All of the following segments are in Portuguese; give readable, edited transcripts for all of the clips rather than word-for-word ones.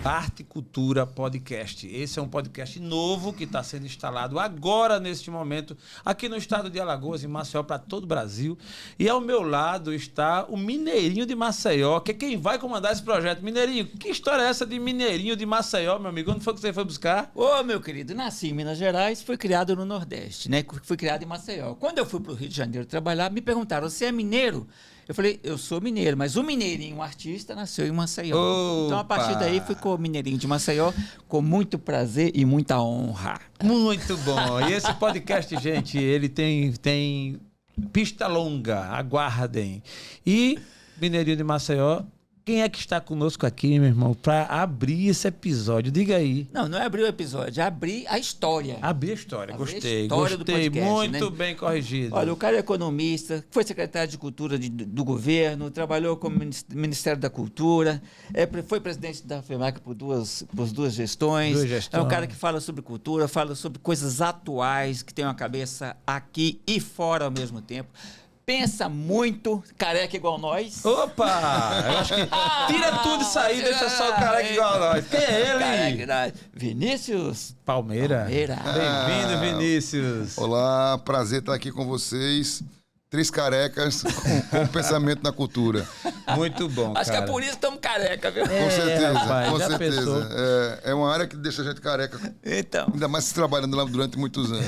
Arte e Cultura Podcast. Esse é um podcast novo que está sendo instalado agora, neste momento, aqui no estado de Alagoas, em Maceió, para todo o Brasil. E ao meu lado está o Mineirinho de Maceió, que é quem vai comandar esse projeto. Mineirinho, que história é essa de Mineirinho de Maceió, meu amigo? Onde foi que você foi buscar? Ô, meu querido, nasci em Minas Gerais, fui criado no Nordeste, né? Fui criado em Maceió. Quando eu fui para o Rio de Janeiro trabalhar, me perguntaram, você é mineiro? Eu falei, eu sou mineiro, mas o Mineirinho, o artista, nasceu em Maceió. Opa! Então, a partir daí, fui com o Mineirinho de Maceió, com muito prazer e muita honra. Muito bom. E esse podcast, gente, ele tem pista longa, aguardem. E Mineirinho de Maceió, quem é que está conosco aqui, meu irmão, para abrir esse episódio? Diga aí. Não é abrir o episódio, é abrir a história. Abrir a história, gostei. A história do podcast, muito né? bem corrigido. Olha, o cara é economista, foi secretário de Cultura do governo, trabalhou como Ministério da Cultura, foi presidente da FEMAC por duas gestões. É um cara que fala sobre cultura, fala sobre coisas atuais, que tem uma cabeça aqui e fora ao mesmo tempo. Pensa muito, careca igual nós. Opa! Eu acho que tira tudo isso aí, deixa só o careca igual nós. Quem é ele? Careca, Vinícius Palmeira. Bem-vindo, Vinícius. Olá, prazer estar aqui com vocês. 3 carecas com pensamento na cultura. Muito bom, Acho que é por isso que estamos careca, viu? Com certeza, rapaz, com já certeza. pensou? É uma área que deixa a gente careca. Então. Ainda mais se trabalhando lá durante muitos anos.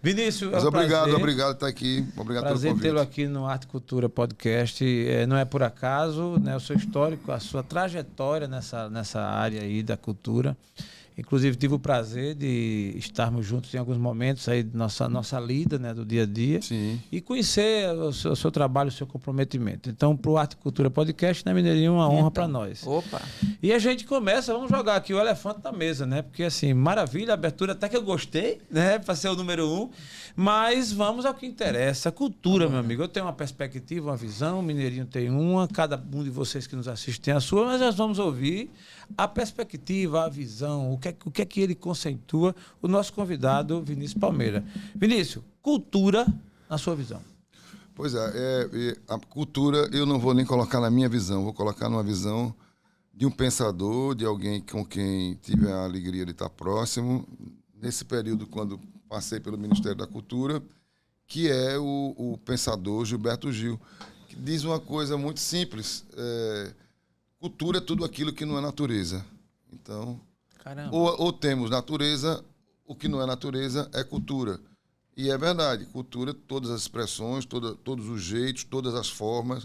Vinícius, Mas é um obrigado prazer. por estar aqui. Obrigado pelo Prazer convite. tê-lo aqui no Arte e Cultura Podcast. Não é por acaso, né? O seu histórico, a sua trajetória nessa área aí da cultura. Inclusive, tive o prazer de estarmos juntos em alguns momentos aí de nossa lida, né, do dia a dia. Sim. E conhecer o seu trabalho, o seu comprometimento. Então, para o Arte e Cultura Podcast, né, Mineirinho, é uma honra para nós. Opa! E a gente começa, vamos jogar aqui o elefante na mesa, né? Porque, assim, maravilha, a abertura até que eu gostei, né? Para ser o número 1. Mas vamos ao que interessa. A cultura, meu amigo. Eu tenho uma perspectiva, uma visão, o Mineirinho tem uma, cada um de vocês que nos assiste tem a sua, mas nós vamos ouvir a perspectiva, a visão, o que é que ele conceitua, o nosso convidado, Vinícius Palmeira. Vinícius, cultura na sua visão. Pois a cultura eu não vou nem colocar na minha visão, vou colocar numa visão de um pensador, de alguém com quem tive a alegria de estar próximo, nesse período quando passei pelo Ministério da Cultura, que é o pensador Gilberto Gil, que diz uma coisa muito simples, cultura é tudo aquilo que não é natureza. Então, ou temos natureza, o que não é natureza é cultura. E é verdade, cultura, todas as expressões, todos os jeitos, todas as formas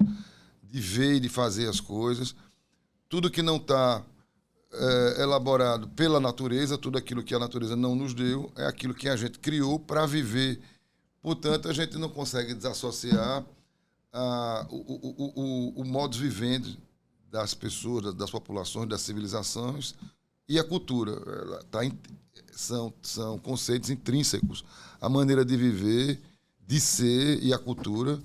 de ver e de fazer as coisas, tudo que não está elaborado pela natureza, tudo aquilo que a natureza não nos deu, é aquilo que a gente criou para viver. Portanto, a gente não consegue desassociar o modus vivendi das pessoas, das populações, das civilizações e a cultura. São conceitos intrínsecos. A maneira de viver, de ser e a cultura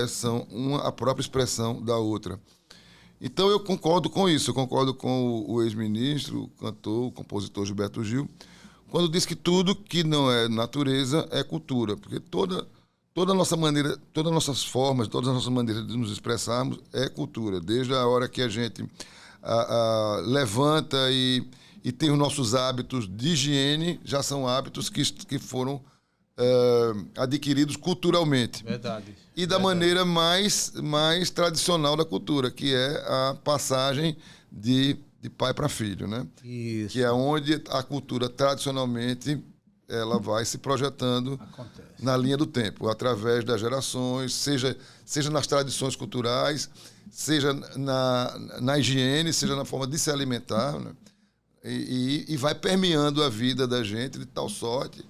são a própria expressão da outra. Então eu concordo com isso, eu concordo com o ex-ministro, o cantor, o compositor Gilberto Gil, quando diz que tudo que não é natureza é cultura, porque toda a nossa maneira, todas as nossas formas, todas as nossas maneiras de nos expressarmos é cultura, desde a hora que a gente levanta e tem os nossos hábitos de higiene, já são hábitos que foram adquiridos culturalmente. Verdade. E da maneira mais tradicional da cultura, que é a passagem de pai para filho, né? Isso. Que é onde a cultura tradicionalmente ela vai se projetando na linha do tempo, através das gerações, seja nas tradições culturais, seja na higiene, seja na forma de se alimentar, né? E vai permeando a vida da gente de tal sorte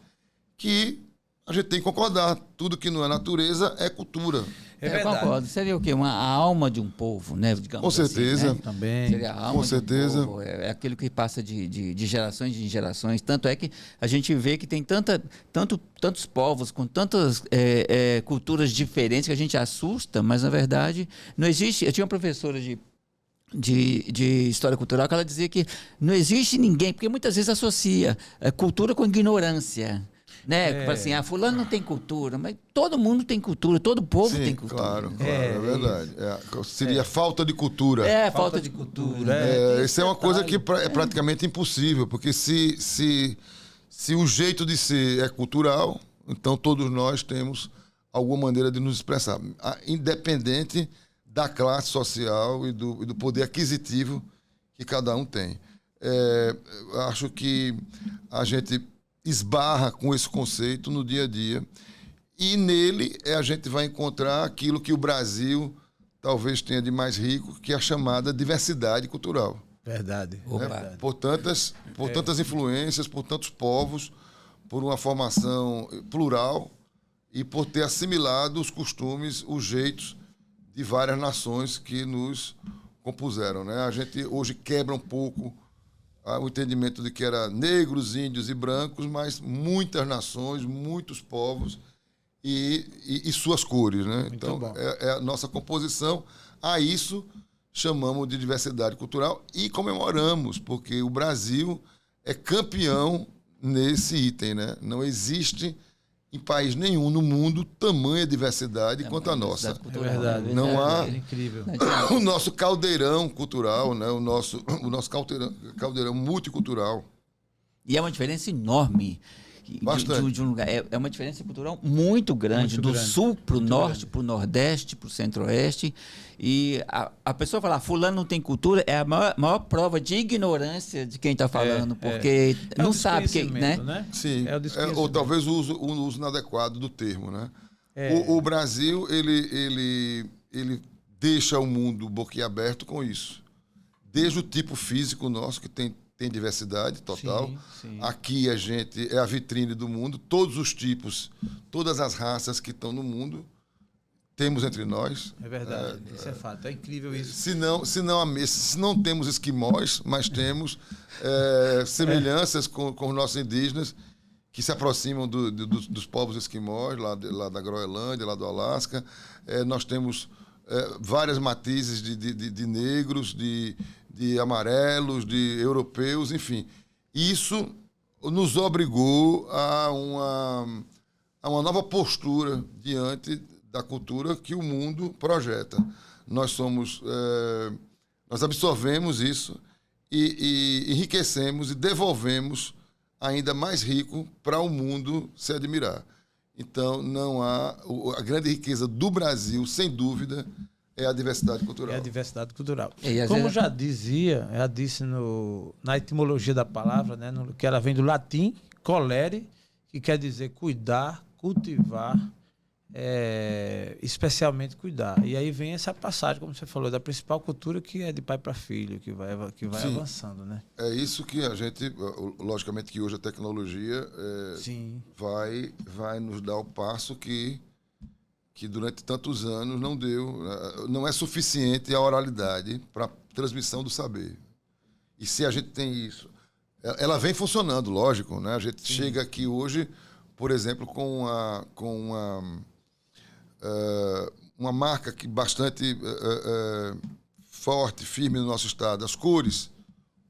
que a gente tem que concordar. Tudo que não é natureza é cultura. Eu concordo. Seria o quê? A alma de um povo, né? Digamos Com certeza. Assim, né? Também. Seria a alma Com certeza. de um povo. É aquilo que passa de gerações em gerações. Tanto é que a gente vê que tem tantos povos com tantas culturas diferentes que a gente assusta, mas na verdade não existe. Eu tinha uma professora de história cultural que ela dizia que não existe ninguém, porque muitas vezes associa cultura com ignorância. né? Fala assim, fulano não tem cultura, mas todo mundo tem cultura, todo povo tem cultura. Claro, é verdade. Seria falta de cultura. Falta de cultura. Isso é uma coisa que é praticamente impossível, porque se o jeito de ser é cultural, então todos nós temos alguma maneira de nos expressar, independente da classe social e do poder aquisitivo que cada um tem. Acho que a gente esbarra com esse conceito no dia a dia e nele a gente vai encontrar aquilo que o Brasil talvez tenha de mais rico, que é a chamada diversidade cultural. Verdade. Por tantas influências, por tantos povos, por uma formação plural e por ter assimilado os costumes, os jeitos de várias nações que nos compuseram, né? A gente hoje quebra um pouco o entendimento de que era negros, índios e brancos, mas muitas nações, muitos povos e suas cores, né? Muito então, é a nossa composição. A isso chamamos de diversidade cultural e comemoramos, porque o Brasil é campeão nesse item, né? Não existe em país nenhum no mundo tamanha diversidade quanto a nossa. É verdade. Não há incrível. o nosso caldeirão cultural, né? O nosso caldeirão multicultural. E é uma diferença enorme de um lugar. É uma diferença cultural muito grande, do sul para o norte, para o nordeste, para o centro-oeste. E a pessoa falar, fulano não tem cultura, é a maior prova de ignorância de quem está falando, porque não sabe quem, né? Sim, ou talvez o uso inadequado do termo, né? O Brasil, ele deixa o mundo boquiaberto com isso. Desde o tipo físico nosso, que tem diversidade total. Sim. Aqui a gente é a vitrine do mundo, todos os tipos, todas as raças que estão no mundo, temos entre nós. É verdade, isso é fato. É incrível isso. Se não temos esquimós, mas temos semelhanças com os nossos indígenas que se aproximam dos povos esquimós, lá da Groenlândia, lá do Alasca. Nós temos várias matizes de negros, de amarelos, de europeus, enfim. Isso nos obrigou a uma nova postura diante da cultura que o mundo projeta. Nós absorvemos isso e enriquecemos e devolvemos ainda mais rico para o mundo se admirar. Então, não há a grande riqueza do Brasil, sem dúvida, é a diversidade cultural. É a diversidade cultural. Como já disse na etimologia da palavra, né, que ela vem do latim, colere, que quer dizer cuidar, cultivar, especialmente cuidar. E aí vem essa passagem, como você falou, da principal cultura, que é de pai para filho, que vai avançando, né? É isso que a gente, logicamente que hoje a tecnologia vai nos dar o passo que durante tantos anos não deu, não é suficiente a oralidade para a transmissão do saber. E se a gente tem isso, ela vem funcionando, lógico, né? A gente chega aqui hoje, por exemplo, com uma marca que bastante forte, firme no nosso estado, as cores,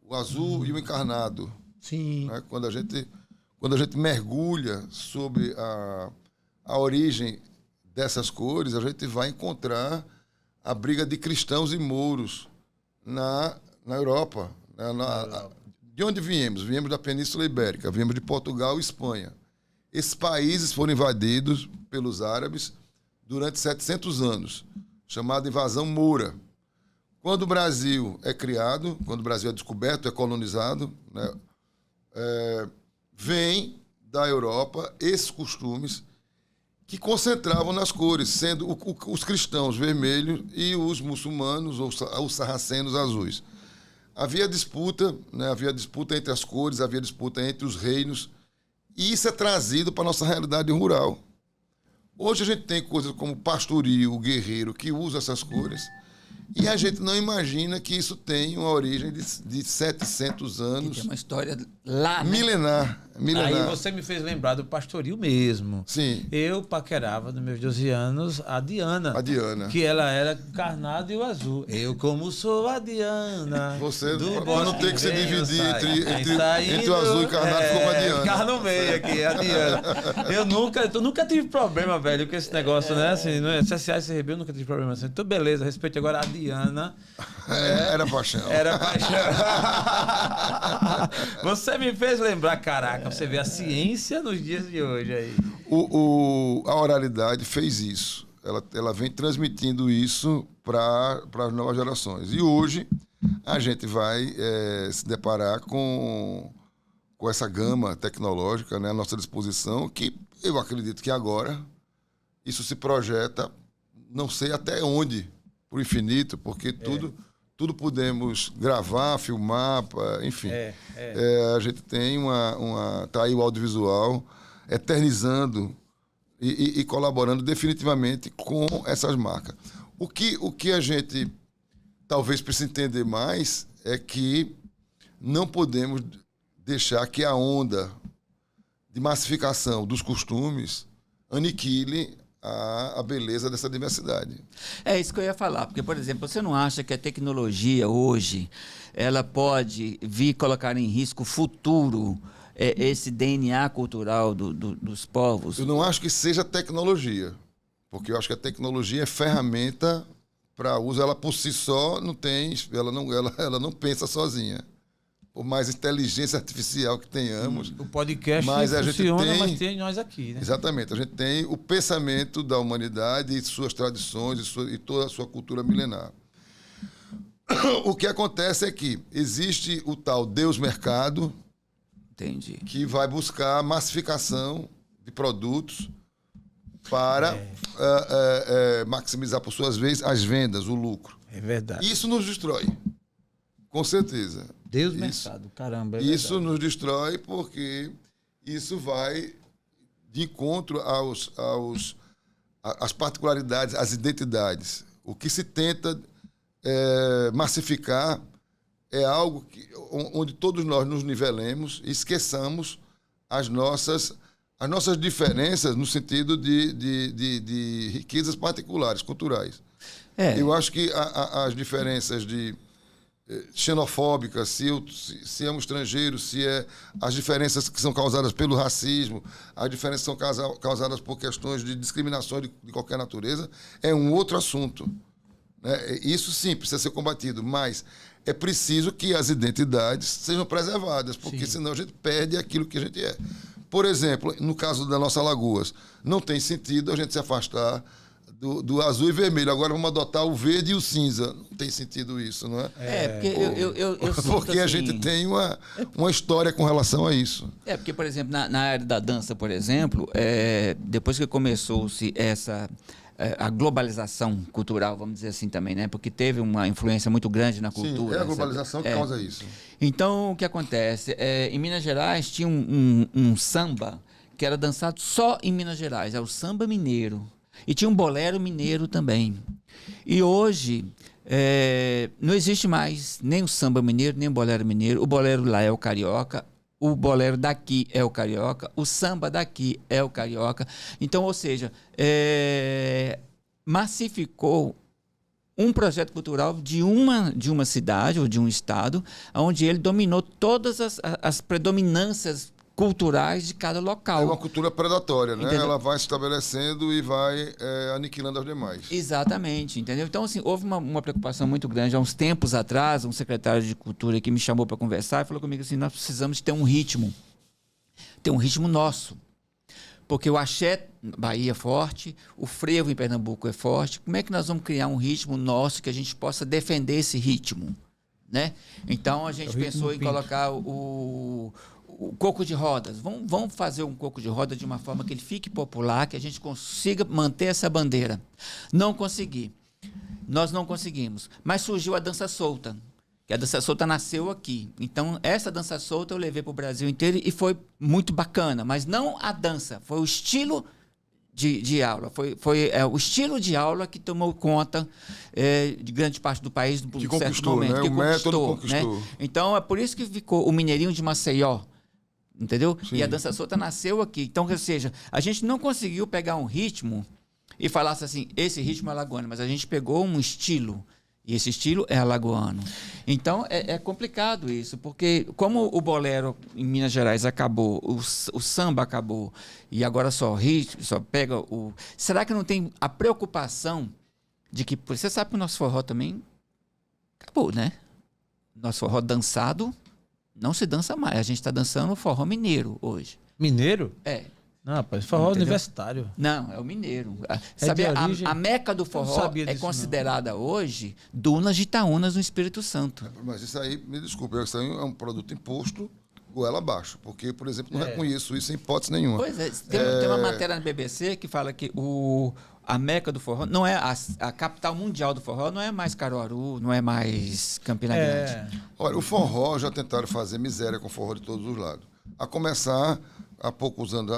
o azul e o encarnado. Sim. Né? Quando a gente mergulha sobre a origem dessas cores, a gente vai encontrar a briga de cristãos e mouros na Europa. De onde viemos? Viemos da Península Ibérica, viemos de Portugal e Espanha. Esses países foram invadidos pelos árabes durante 700 anos, chamada invasão moura. Quando o Brasil é criado, quando o Brasil é descoberto, é colonizado, né, vem da Europa esses costumes que concentravam nas cores, sendo os cristãos vermelhos e os muçulmanos, ou os sarracenos azuis. Havia disputa, né? Havia disputa entre as cores, havia disputa entre os reinos, e isso é trazido para a nossa realidade rural. Hoje a gente tem coisas como o pastoril, o guerreiro, que usa essas cores, E a gente não imagina que isso tem uma origem de 700 anos. Que tem uma história lá, né? Milenar. Aí você me fez lembrar do pastoril mesmo. Sim. Eu paquerava, nos meus 12 anos, a Diana. A Diana. Que ela era encarnado e o azul. Eu, como sou a Diana. Você não tem que se dividir entre o azul e o encarnado, ficou com a Diana. Ficar no meio aqui, a Diana. Eu nunca tive problema, velho, com esse negócio, né? Assim, no CSA e CRB eu nunca tive problema assim. Então, beleza, respeito agora a Diana. Era paixão. Era paixão. Você me fez lembrar, caraca, você vê a ciência nos dias de hoje aí. A oralidade fez isso. Ela vem transmitindo isso para as novas gerações. E hoje a gente vai se deparar com essa gama tecnológica, né, à nossa disposição, que eu acredito que agora isso se projeta, não sei até onde, para o infinito, porque tudo podemos gravar, filmar, enfim. A gente tem tá aí o audiovisual eternizando e colaborando definitivamente com essas marcas. O que a gente talvez precise entender mais é que não podemos deixar que a onda de massificação dos costumes aniquile a beleza dessa diversidade. É isso que eu ia falar, porque, por exemplo, você não acha que a tecnologia hoje ela pode vir colocar em risco o futuro, esse DNA cultural dos povos? Eu não acho que seja tecnologia, porque eu acho que a tecnologia é ferramenta para uso. Ela por si só ela não pensa sozinha. Por mais inteligência artificial que tenhamos. O podcast mas funciona, mas tem nós aqui, né? Exatamente. A gente tem o pensamento da humanidade e suas tradições e toda a sua cultura milenar. O que acontece é que existe o tal Deus Mercado. Entendi. Que vai buscar a massificação de produtos para maximizar, por suas vezes, as vendas, o lucro. É verdade. Isso nos destrói. Com certeza. Deus mercado, caramba. Isso verdade. nos destrói porque isso vai de encontro às particularidades, às identidades. O que se tenta massificar é algo onde todos nós nos nivelemos e esqueçamos as nossas diferenças no sentido de riquezas particulares, culturais. Eu acho que as diferenças xenofóbicas, se é um estrangeiro, as diferenças que são causadas pelo racismo, as diferenças que são causadas por questões de discriminação de qualquer natureza, é um outro assunto. Né? Isso sim precisa ser combatido, mas é preciso que as identidades sejam preservadas, porque senão a gente perde aquilo que a gente é. Por exemplo, no caso da nossa Alagoas, não tem sentido a gente se afastar do azul e vermelho. Agora vamos adotar o verde e o cinza. Não tem sentido isso, não é? Porque eu porque assim, a gente tem uma história com relação a isso. Porque, por exemplo, na área da dança, por exemplo, depois que começou-se a globalização cultural, vamos dizer assim também, né? Porque teve uma influência muito grande na cultura. Sim, é a globalização que causa isso. Então, o que acontece? Em Minas Gerais tinha um samba que era dançado só em Minas Gerais, é o samba mineiro. E tinha um bolero mineiro também. E hoje não existe mais nem o samba mineiro, nem o bolero mineiro. O bolero lá é o carioca, o bolero daqui é o carioca, o samba daqui é o carioca. Então, ou seja, massificou um projeto cultural de uma cidade ou de um estado, onde ele dominou todas as predominâncias culturais de cada local. É uma cultura predatória, né? Entendeu? Ela vai se estabelecendo e vai aniquilando as demais. Exatamente, entendeu? Então, assim, houve uma preocupação muito grande. Há uns tempos atrás, um secretário de cultura que me chamou para conversar e falou comigo assim, nós precisamos ter um ritmo nosso. Porque o axé Bahia é forte, o frevo em Pernambuco é forte. Como é que nós vamos criar um ritmo nosso que a gente possa defender esse ritmo? Né? Então, a gente pensou em colocar o coco de rodas. Vamos fazer um coco de roda de uma forma que ele fique popular, que a gente consiga manter essa bandeira. Nós não conseguimos. Mas surgiu a dança solta, que a dança solta nasceu aqui. Então, essa dança solta eu levei para o Brasil inteiro e foi muito bacana. Mas não a dança, foi o estilo de aula. Foi o estilo de aula que tomou conta de grande parte do país num certo momento. Né? Que o método conquistou. Né? Então, é por isso que ficou o Mineirinho de Maceió. Entendeu? Sim. E a dança solta nasceu aqui. Então, ou seja, a gente não conseguiu pegar um ritmo e falasse assim, esse ritmo é alagoano, mas a gente pegou um estilo, e esse estilo é alagoano. Então, é complicado isso, porque como o bolero em Minas Gerais acabou, o samba acabou, e agora só pega o... Será que não tem a preocupação de que... Você sabe que o nosso forró também acabou, né? Nosso forró dançado não se dança mais. A gente está dançando o forró mineiro hoje. Mineiro? É. Não, rapaz, forró universitário. Não, é o mineiro. Sabe, a meca do forró é considerada hoje Dunas de Itaúnas no Espírito Santo. Mas isso aí, me desculpe, isso aí é um produto imposto goela abaixo. Porque, por exemplo, não reconheço isso em hipótese nenhuma. Pois é, tem uma matéria na BBC que fala que a meca do forró não é a capital mundial do forró, não é mais Caruaru, não é mais Campina Grande. Olha, o forró já tentaram fazer miséria com o forró de todos os lados. A começar há poucos anos,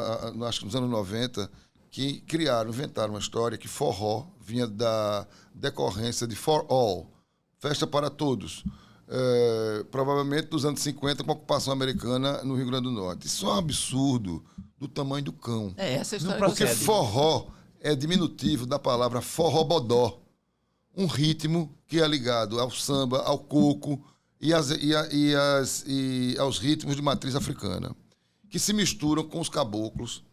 acho que nos anos 90, que inventaram uma história que forró vinha da decorrência de for all, festa para todos. Provavelmente dos anos 50, com a ocupação americana no Rio Grande do Norte. Isso é um absurdo do tamanho do cão. Essa é a história. Porque forró é diminutivo da palavra forrobodó, um ritmo que é ligado ao samba, ao coco e aos ritmos de matriz africana, que se misturam com os caboclos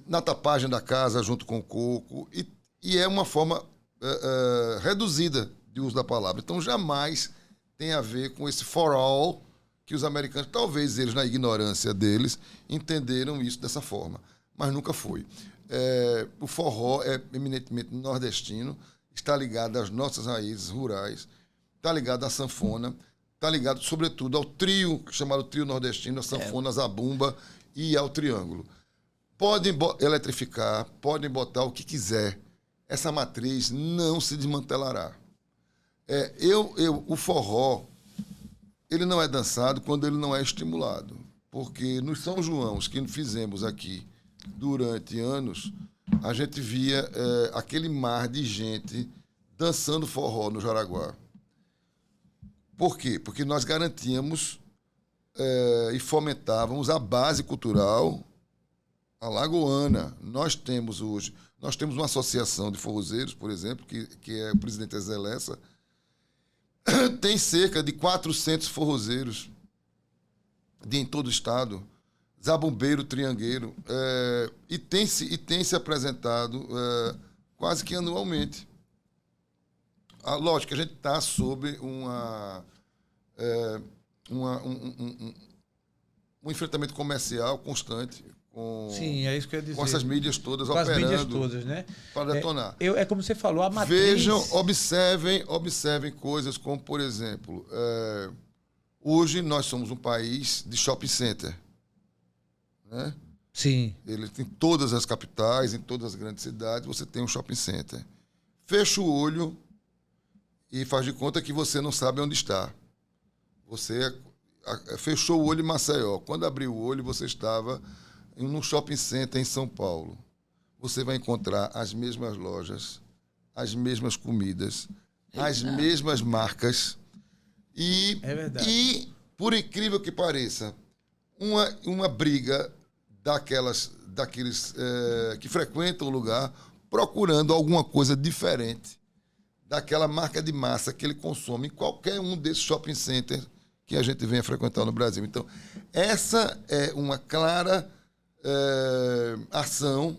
na tapagem da casa junto com o coco e é uma forma reduzida de uso da palavra. Então jamais tem a ver com esse for all que os americanos, talvez eles na ignorância deles, entenderam isso dessa forma, mas nunca foi. O forró é eminentemente nordestino, está ligado às nossas raízes rurais, está ligado à sanfona, está ligado, sobretudo, ao trio, chamado trio nordestino, a sanfona, a zabumba e ao triângulo. Podem eletrificar, podem botar o que quiser. Essa matriz não se desmantelará. O forró, ele não é dançado quando ele não é estimulado. Porque nos São Joãos que fizemos aqui durante anos, a gente via aquele mar de gente dançando forró no Jaraguá. Por quê? Porque nós garantíamos e fomentávamos a base cultural alagoana. Nós temos uma associação de forrozeiros, por exemplo, que é o presidente Zé Lessa, tem cerca de 400 forrozeiros em todo o estado, zabumbeiro, triangueiro, e tem se apresentado quase que anualmente. Lógico que a gente está sob um enfrentamento comercial constante Sim, é isso que eu ia dizer. Com essas mídias todas com operando. As mídias todas, né? Para detonar. É como você falou, a matriz... Vejam, observem coisas como, por exemplo, hoje nós somos um país de shopping center. Né? Sim. Ele tem todas as capitais, em todas as grandes cidades, você tem um shopping center. Fecha o olho e faz de conta que você não sabe onde está. Você fechou o olho em Maceió. Quando abriu o olho, você estava num shopping center em São Paulo. Você vai encontrar as mesmas lojas, as mesmas comidas, as mesmas marcas. É verdade. E, por incrível que pareça, uma briga daqueles que frequentam o lugar procurando alguma coisa diferente daquela marca de massa que ele consome em qualquer um desses shopping centers que a gente venha frequentar no Brasil. Então, essa é uma clara ação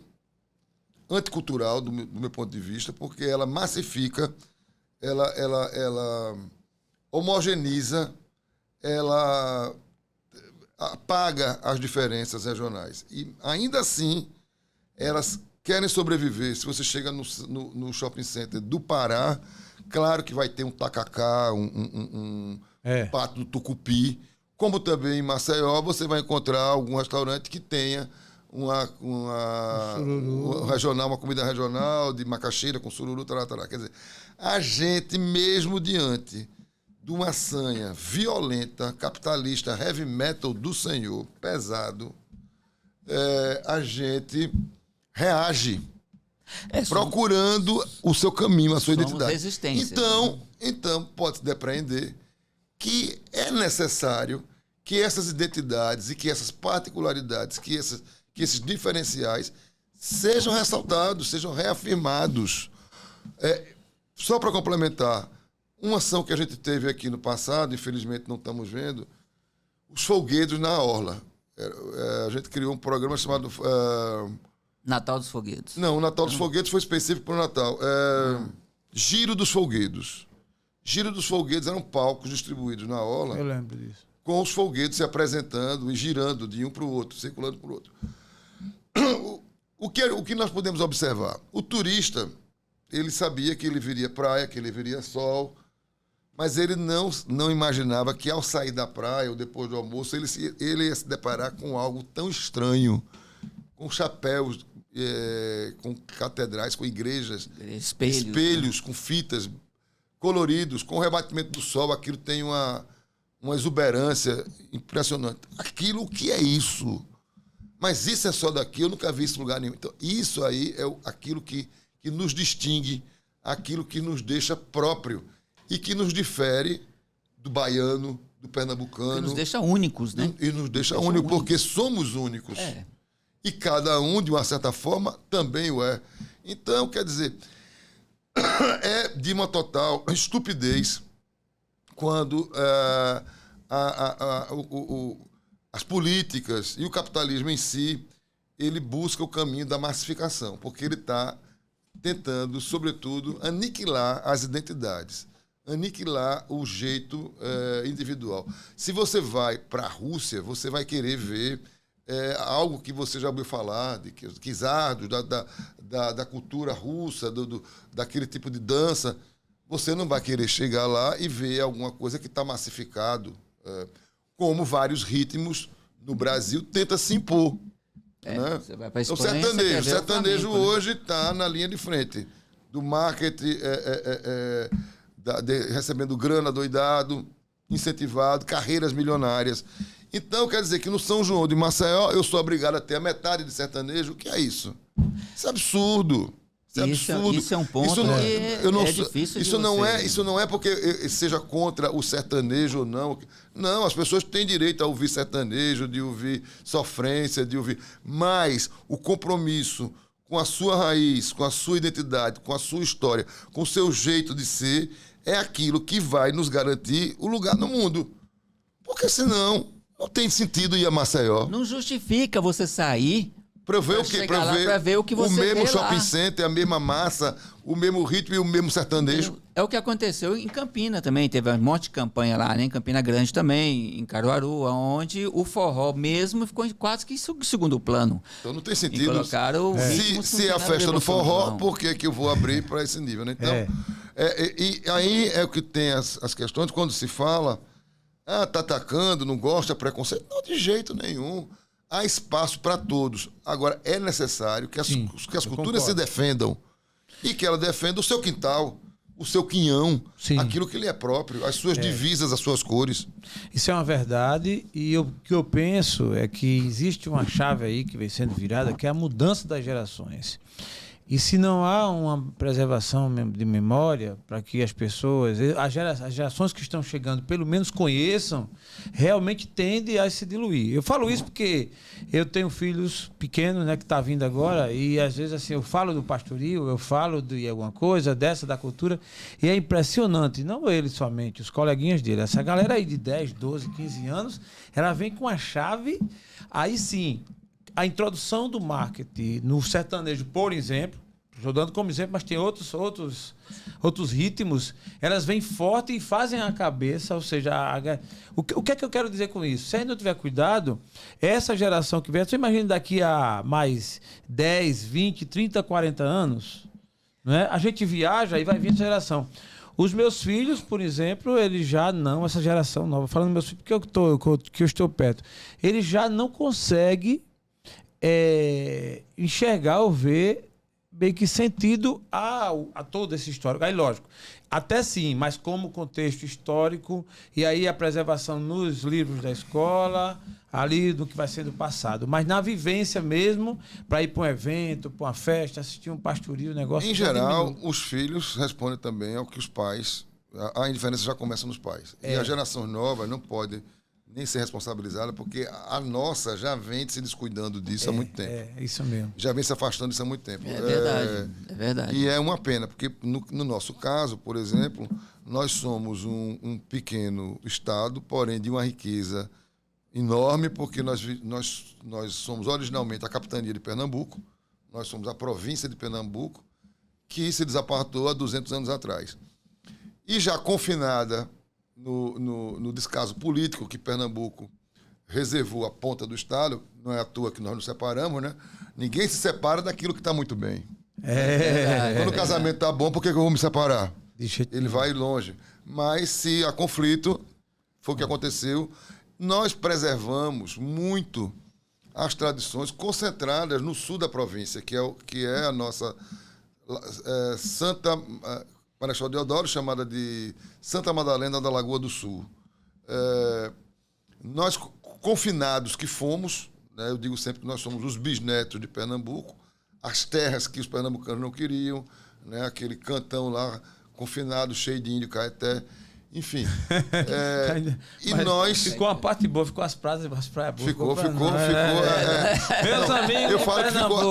anticultural, do meu ponto de vista, porque ela massifica, ela homogeneiza, ela apaga as diferenças regionais. E, ainda assim, elas querem sobreviver. Se você chega no shopping center do Pará, claro que vai ter um tacacá, um pato do tucupi, como também em Maceió você vai encontrar algum restaurante que tenha uma comida regional de macaxeira com sururu, tarará. Quer dizer, a gente mesmo diante de uma sanha violenta, capitalista, heavy metal do senhor, pesado, a gente reage, procurando o seu caminho, a sua identidade. Resistência. Então pode-se depreender que é necessário que essas identidades e que essas particularidades, que esses diferenciais sejam ressaltados, sejam reafirmados. Só para complementar, uma ação que a gente teve aqui no passado, infelizmente não estamos vendo, os folguedos na Orla. A gente criou um programa chamado... Natal dos Folguedos. Não, o Natal dos Folguedos foi específico para o Natal. Giro dos Folguedos. Giro dos Folguedos eram palcos distribuídos na Orla. Eu lembro disso. Com os folguedos se apresentando e girando de um para o outro, circulando para o outro. O que nós podemos observar? O turista, ele sabia que ele viria praia, que ele viria sol, mas ele não imaginava que ao sair da praia ou depois do almoço, ele ia se deparar com algo tão estranho, com chapéus, com catedrais, com igrejas, espelhos, com fitas coloridos, com o rebatimento do sol, aquilo tem uma exuberância impressionante. Aquilo, o que é isso? Mas isso é só daqui, eu nunca vi isso em lugar nenhum. Então, isso aí é aquilo que nos distingue, aquilo que nos deixa próprio e que nos difere do baiano, do pernambucano. Que nos deixa únicos, né? E nos deixa únicos, porque somos únicos. E cada um, de uma certa forma, também o é. Então, quer dizer, é de uma total estupidez quando as políticas e o capitalismo em si, ele busca o caminho da massificação, porque ele está tentando, sobretudo, aniquilar as identidades, aniquilar o jeito individual. Se você vai para a Rússia, você vai querer ver algo que você já ouviu falar, de Kizardos, da cultura russa, daquele tipo de dança. Você não vai querer chegar lá e ver alguma coisa que está massificado, como vários ritmos no Brasil tenta se impor. Né? Você vai para a Espanha, o sertanejo hoje está na linha de frente do marketing, recebendo grana doidado, incentivado, carreiras milionárias. Então, quer dizer que no São João de Maceió eu sou obrigado a ter a metade de sertanejo. O que é isso? Isso é absurdo. Isso é um ponto difícil Isso não é porque seja contra o sertanejo ou não. Não, as pessoas têm direito a ouvir sertanejo, de ouvir sofrência, de ouvir... Mas o compromisso com a sua raiz, com a sua identidade, com a sua história, com o seu jeito de ser, é aquilo que vai nos garantir o lugar no mundo. Porque senão não tem sentido ir a Maceió. Não justifica você sair... Para ver o que você vê lá. O mesmo shopping center, a mesma massa, o mesmo ritmo e o mesmo sertanejo. É o que aconteceu em Campina também. Teve um monte de campanha lá, né? Em Campina Grande também, em Caruaru, onde o forró mesmo ficou quase que em segundo plano. Então não tem sentido. E colocaram se é a festa do forró, por que eu vou abrir para esse nível? Né? Então, e aí é o que tem as questões, quando se fala, tá atacando, não gosta, preconceito. Não, de jeito nenhum. Há espaço para todos. Agora, é necessário que as culturas se defendam e que ela defenda o seu quintal, o seu quinhão, aquilo que lhe é próprio, as suas divisas, as suas cores. Isso é uma verdade e o que eu penso é que existe uma chave aí que vem sendo virada, que é a mudança das gerações. E se não há uma preservação de memória para que as pessoas, as gerações que estão chegando, pelo menos conheçam, realmente tende a se diluir. Eu falo isso porque eu tenho filhos pequenos, né, que estão vindo agora, e às vezes assim, eu falo do pastoril, eu falo de alguma coisa dessa, da cultura, e é impressionante, não eles somente, os coleguinhas dele, essa galera aí de 10, 12, 15 anos, ela vem com a chave, aí sim, a introdução do marketing no sertanejo, por exemplo, estou dando como exemplo, mas tem outros ritmos, elas vêm forte e fazem a cabeça, ou seja, o que é que eu quero dizer com isso? Se ainda não tiver cuidado, essa geração que vem, você imagina daqui a mais 10, 20, 30, 40 anos, né? A gente viaja e vai vir essa geração. Os meus filhos, por exemplo, eles já não, essa geração nova, falando dos meus filhos porque eu estou perto, eles já não conseguem enxergar ou ver meio que sentido a todo esse histórico. Aí, lógico, até sim, mas como contexto histórico, e aí a preservação nos livros da escola, ali do que vai ser do passado. Mas na vivência mesmo, para ir para um evento, para uma festa, assistir um pastorio, um negócio... Em geral, os filhos respondem também ao que os pais... A indiferença já começa nos pais. E a geração nova não pode nem ser responsabilizada, porque a nossa já vem se descuidando disso há muito tempo. É, isso mesmo. Já vem se afastando disso há muito tempo. É verdade, é verdade. E é uma pena, porque no nosso caso, por exemplo, nós somos um pequeno estado, porém de uma riqueza enorme, porque nós somos originalmente a capitania de Pernambuco, nós somos a província de Pernambuco, que se desapartou há 200 anos atrás. E já confinada no descaso político que Pernambuco reservou à ponta do Estado, não é à toa que nós nos separamos, né? Ninguém se separa daquilo que está muito bem. Quando o casamento está bom, por que eu vou me separar? Ele vai longe. Mas se há conflito, foi o que aconteceu, nós preservamos muito as tradições concentradas no sul da província, que é a nossa Santa Marechal Deodoro, chamada de Santa Madalena da Lagoa do Sul. Nós, confinados que fomos, né, eu digo sempre que nós somos os bisnetos de Pernambuco, as terras que os pernambucanos não queriam, né, aquele cantão lá, confinado, cheio de índio, caeté, enfim. E nós... Ficou uma parte boa, ficou as praias boas. Ficou. Meus amigos, eu falo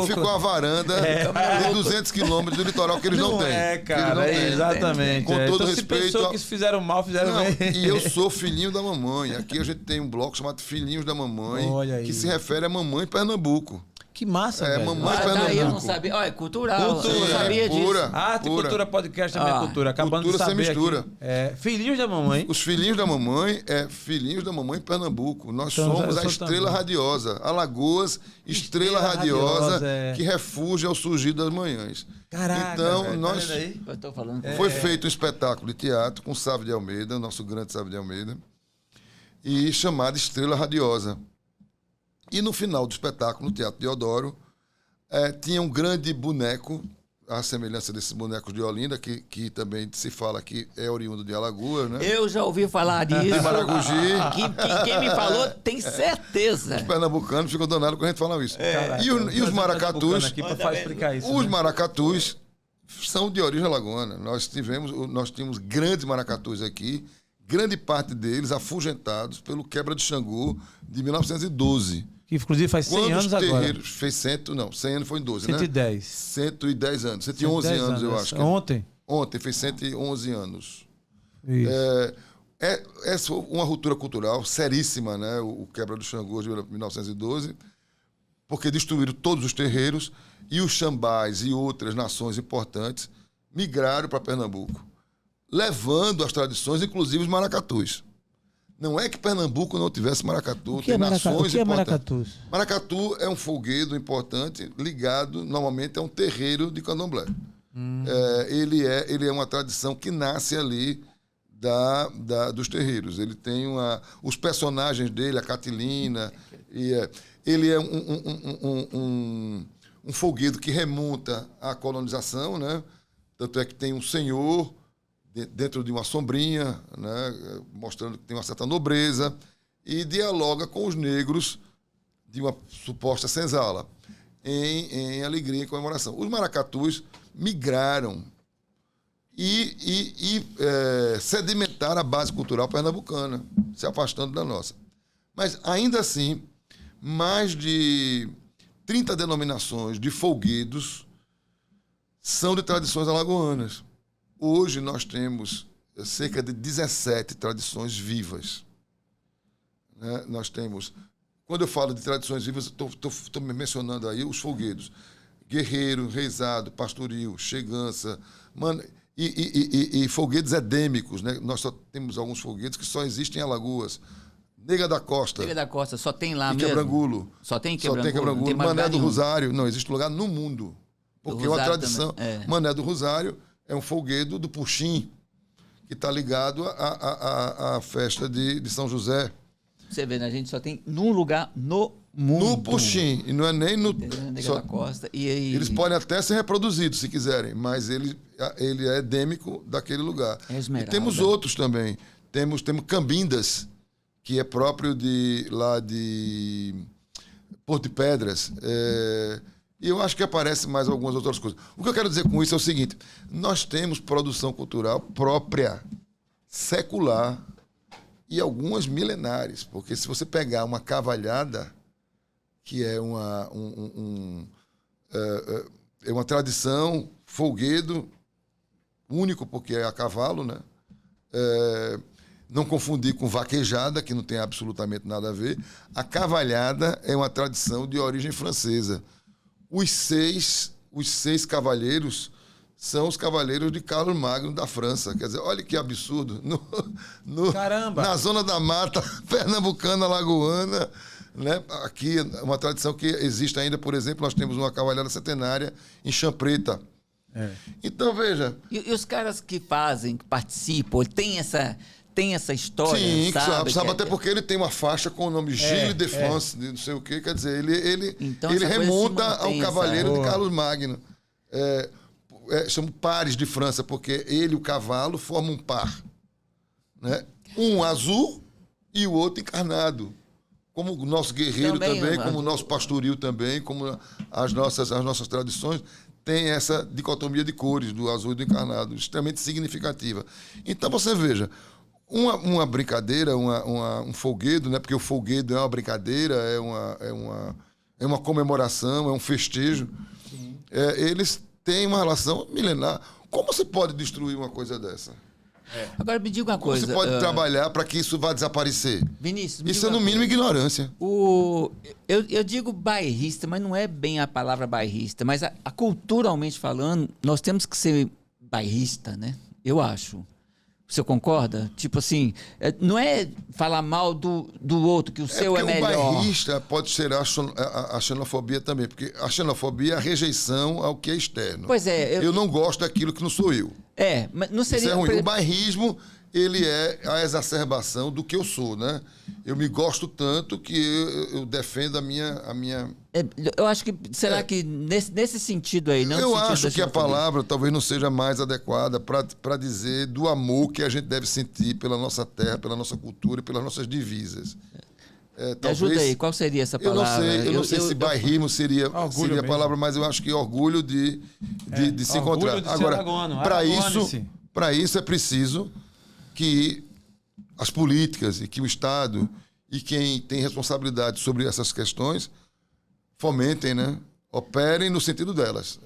que ficou a varanda de 200 quilômetros do litoral que eles não têm. Cara, exatamente. Com todo então, respeito... se pensou que fizeram mal, fizeram bem. E eu sou filhinho da mamãe. Aqui a gente tem um bloco chamado Filhinhos da Mamãe, que se refere a mamãe Pernambuco. Que massa, velho. Mamãe Pernambuco. Eu não sabia. Olha, cultural. Cultura. Eu não sabia disso. Arte, cultura, podcast também é cultura. Acabando cultura de saber sem mistura. Filhinhos da mamãe. Os filhinhos da mamãe Filhinhos da Mamãe Pernambuco. Nós somos a estrela radiosa. Alagoas, estrela radiosa que refugia ao surgir das manhãs. Caraca, então, velho, nós... Eu tô falando. Foi feito um espetáculo de teatro com Sávio de Almeida, nosso grande Sávio de Almeida, e chamado Estrela Radiosa. E no final do espetáculo, no Teatro Deodoro, tinha um grande boneco, à semelhança desses bonecos de Olinda, que também se fala que é oriundo de Alagoas, né? Eu já ouvi falar disso. De Maragogi. Quem me falou tem certeza. Os pernambucanos ficam danados quando a gente fala isso. E os maracatus... Aqui para explicar isso, os né? maracatus são de origem alagoana. Nós tínhamos grandes maracatus aqui, grande parte deles afugentados pelo quebra de Xangô de 1912. Que inclusive faz 100 anos agora. Fez 100 anos foi em 12, 110. né? 110 anos. 111 anos, eu acho. Ontem fez 111 anos. Isso. Essa uma ruptura cultural seríssima, né? O quebra do Xangô de 1912, porque destruíram todos os terreiros e os xambás e outras nações importantes migraram para Pernambuco, levando as tradições, inclusive os maracatus. Não é que Pernambuco não tivesse maracatu, tem nações importantes. Maracatu é um folguedo importante ligado, normalmente, a um terreiro de candomblé. Ele é uma tradição que nasce ali dos terreiros. Ele tem os personagens dele, a Catilina, ele é um folguedo que remonta à colonização, né? Tanto é que tem um senhor dentro de uma sombrinha, né, mostrando que tem uma certa nobreza, e dialoga com os negros de uma suposta senzala, em alegria e comemoração. Os maracatus migraram e sedimentaram a base cultural pernambucana, se afastando da nossa. Mas, ainda assim, mais de 30 denominações de folguedos são de tradições alagoanas. Hoje nós temos cerca de 17 tradições vivas. Né? Nós temos, quando eu falo de tradições vivas, estou mencionando aí os folguedos. Guerreiro, reizado, pastoril, chegança, e folguedos endêmicos. Né? Nós só temos alguns folguedos que só existem em Alagoas. Nega da Costa. Nega da Costa, só tem lá mesmo? Quebrangulo. Só tem Quebrangulo? Só tem Quebrangulo. Mané do Rosário. Não existe lugar no mundo. Porque é uma tradição. Mané do Rosário é um folguedo do Puxim, que está ligado à festa de São José. Você vê, né? A gente só tem num lugar no No Puxim, e não é nem no... Da Costa. Eles podem até ser reproduzidos, se quiserem, mas ele é endêmico daquele lugar. E temos outros também. Temos Cambindas, que é próprio lá de Porto de Pedras. E eu acho que aparece mais algumas outras coisas. O que eu quero dizer com isso é o seguinte: nós temos produção cultural própria, secular, e algumas milenares. Porque se você pegar uma cavalhada, que é uma tradição, folguedo, único porque é a cavalo, né? Não confundir com vaquejada, que não tem absolutamente nada a ver. A cavalhada é uma tradição de origem francesa. Os seis cavaleiros são os cavaleiros de Carlos Magno da França. Quer dizer, olha que absurdo. Caramba! Na zona da mata pernambucana, alagoana, né? Aqui, uma tradição que existe ainda, por exemplo, nós temos uma cavalhada centenária em Champreta. Então, veja... E os caras que participam, tem essa história, sim, sabe até porque ele tem uma faixa com o nome Gilles de France, não sei o quê, quer dizer, ele remonta ao cavaleiro de Carlos Magno. Chamam pares de França, porque ele e o cavalo formam um par. Né? Um azul e o outro encarnado. Como o nosso guerreiro também, como o nosso pastoril também, como as nossas tradições, tem essa dicotomia de cores, do azul e do encarnado, extremamente significativa. Então, você veja, uma brincadeira, um folguedo, né? Porque o folguedo é uma brincadeira, é uma comemoração, é um festejo. Eles têm uma relação milenar. Como você pode destruir uma coisa dessa? Agora me diga uma coisa. Como você pode trabalhar para que isso vá desaparecer? Vinícius, isso é, no mínimo, ignorância. Eu digo bairrista, mas não é bem a palavra bairrista. Mas culturalmente falando, nós temos que ser bairrista, né? Eu acho. Você concorda? Tipo assim, não é falar mal do outro, que o seu é melhor. O bairrista pode ser a xenofobia também, porque a xenofobia é a rejeição ao que é externo. Pois é. Eu não gosto daquilo que não sou eu. Mas não seria... Isso é ruim. O bairrismo, ele é a exacerbação do que eu sou, né? Eu me gosto tanto que eu defendo a minha... eu acho que... Será que nesse sentido aí... Não eu acho que a palavra talvez não seja mais adequada para dizer do amor que a gente deve sentir pela nossa terra, pela nossa cultura e pelas nossas divisas. Talvez, ajuda aí, qual seria essa palavra? Eu não sei se bairrismo seria a palavra, mas eu acho que orgulho de se encontrar. Agora, para isso é preciso que as políticas e que o Estado e quem tem responsabilidade sobre essas questões fomentem, né? Operem no sentido delas.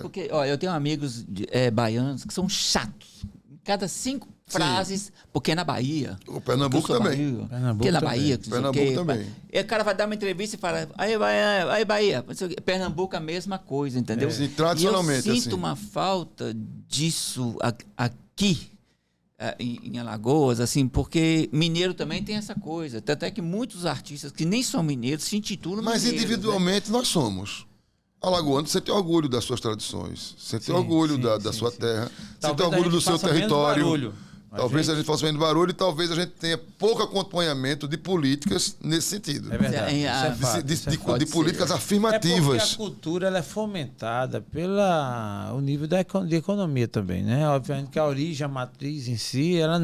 Porque eu tenho amigos baianos que são chatos. Cada 5 frases, porque é na Bahia. O Pernambuco também. Porque é na Bahia. Pernambuco também. E o cara vai dar uma entrevista e fala, aí Bahia. Pernambuco é a mesma coisa, entendeu? Sim, tradicionalmente. E eu sinto uma falta disso aqui em Alagoas, assim, porque mineiro também tem essa coisa. Tanto é que muitos artistas que nem são mineiros se intitulam mineiros. Mas individualmente nós somos. Alagoano, você tem orgulho das suas tradições, você tem orgulho da sua terra, você tem orgulho do seu território. Talvez a gente faça menos barulho e talvez a gente tenha pouco acompanhamento de políticas nesse sentido. É verdade. De políticas afirmativas. É porque a cultura ela é fomentada pelo nível de economia também, né? Obviamente que a origem, a matriz em si, ela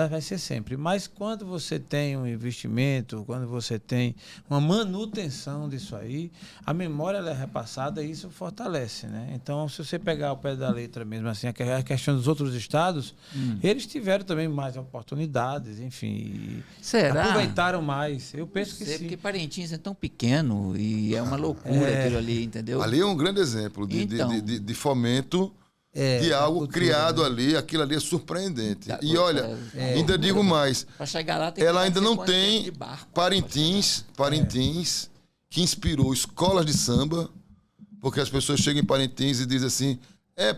vai ser sempre. Mas quando você tem um investimento, quando você tem uma manutenção disso aí, a memória ela é repassada e isso fortalece, né? Então, se você pegar o pé da letra mesmo, assim, a questão dos outros estados, eles tiveram também mais oportunidades, enfim. Será? Aproveitaram mais. Eu penso que sim. Porque Parintins é tão pequeno e é uma loucura aquilo ali, entendeu? Ali é um grande exemplo de fomento de algo cultura, criado, né? ali. Aquilo ali é surpreendente. E olha, ainda digo mais. Para chegar lá tem ela ainda não tem Parintins que inspirou escolas de samba, porque as pessoas chegam em Parintins e dizem assim: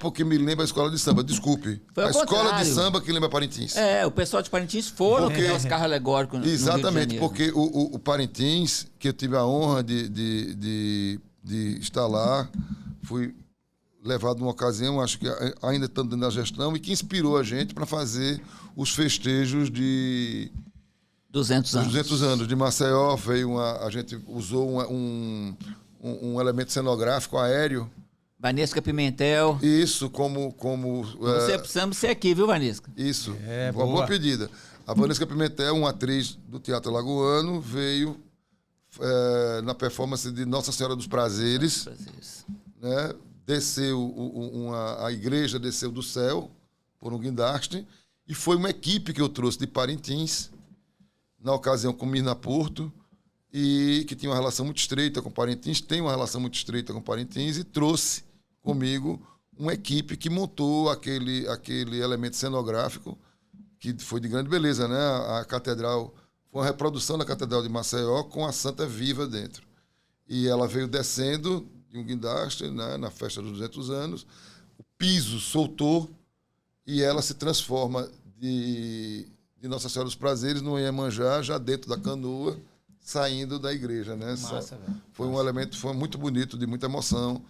porque me lembra a escola de samba. Desculpe. A escola de samba que lembra Parintins. O pessoal de Parintins foram pegar os carros alegóricos no exatamente, Rio de Janeiro. porque o Parintins, que eu tive a honra de estar lá, fui levado numa ocasião, acho que ainda estando na gestão, e que inspirou a gente para fazer os festejos de 200 anos. 200 anos de Maceió, a gente usou um elemento cenográfico aéreo. Vanesca Pimentel. Isso, como Você precisamos ser aqui, viu, Vanesca? Isso, uma boa pedida. A Vanesca Pimentel, uma atriz do Teatro Alagoano, veio na performance de Nossa Senhora dos Prazeres. Né? Desceu, a igreja desceu do céu por um guindaste, e foi uma equipe que eu trouxe de Parintins, na ocasião com Mirna Porto, e que tinha uma relação muito estreita com Parintins, tem uma relação muito estreita com Parintins, e trouxe comigo uma equipe que montou aquele elemento cenográfico, que foi de grande beleza, né? A catedral, foi uma reprodução da Catedral de Maceió com a Santa Viva dentro. E ela veio descendo de um guindaste, né, na festa dos 200 anos, o piso soltou e ela se transforma de Nossa Senhora dos Prazeres no Iemanjá, já dentro da canoa, saindo da igreja. Né? Massa, foi um elemento, foi muito bonito, de muita emoção.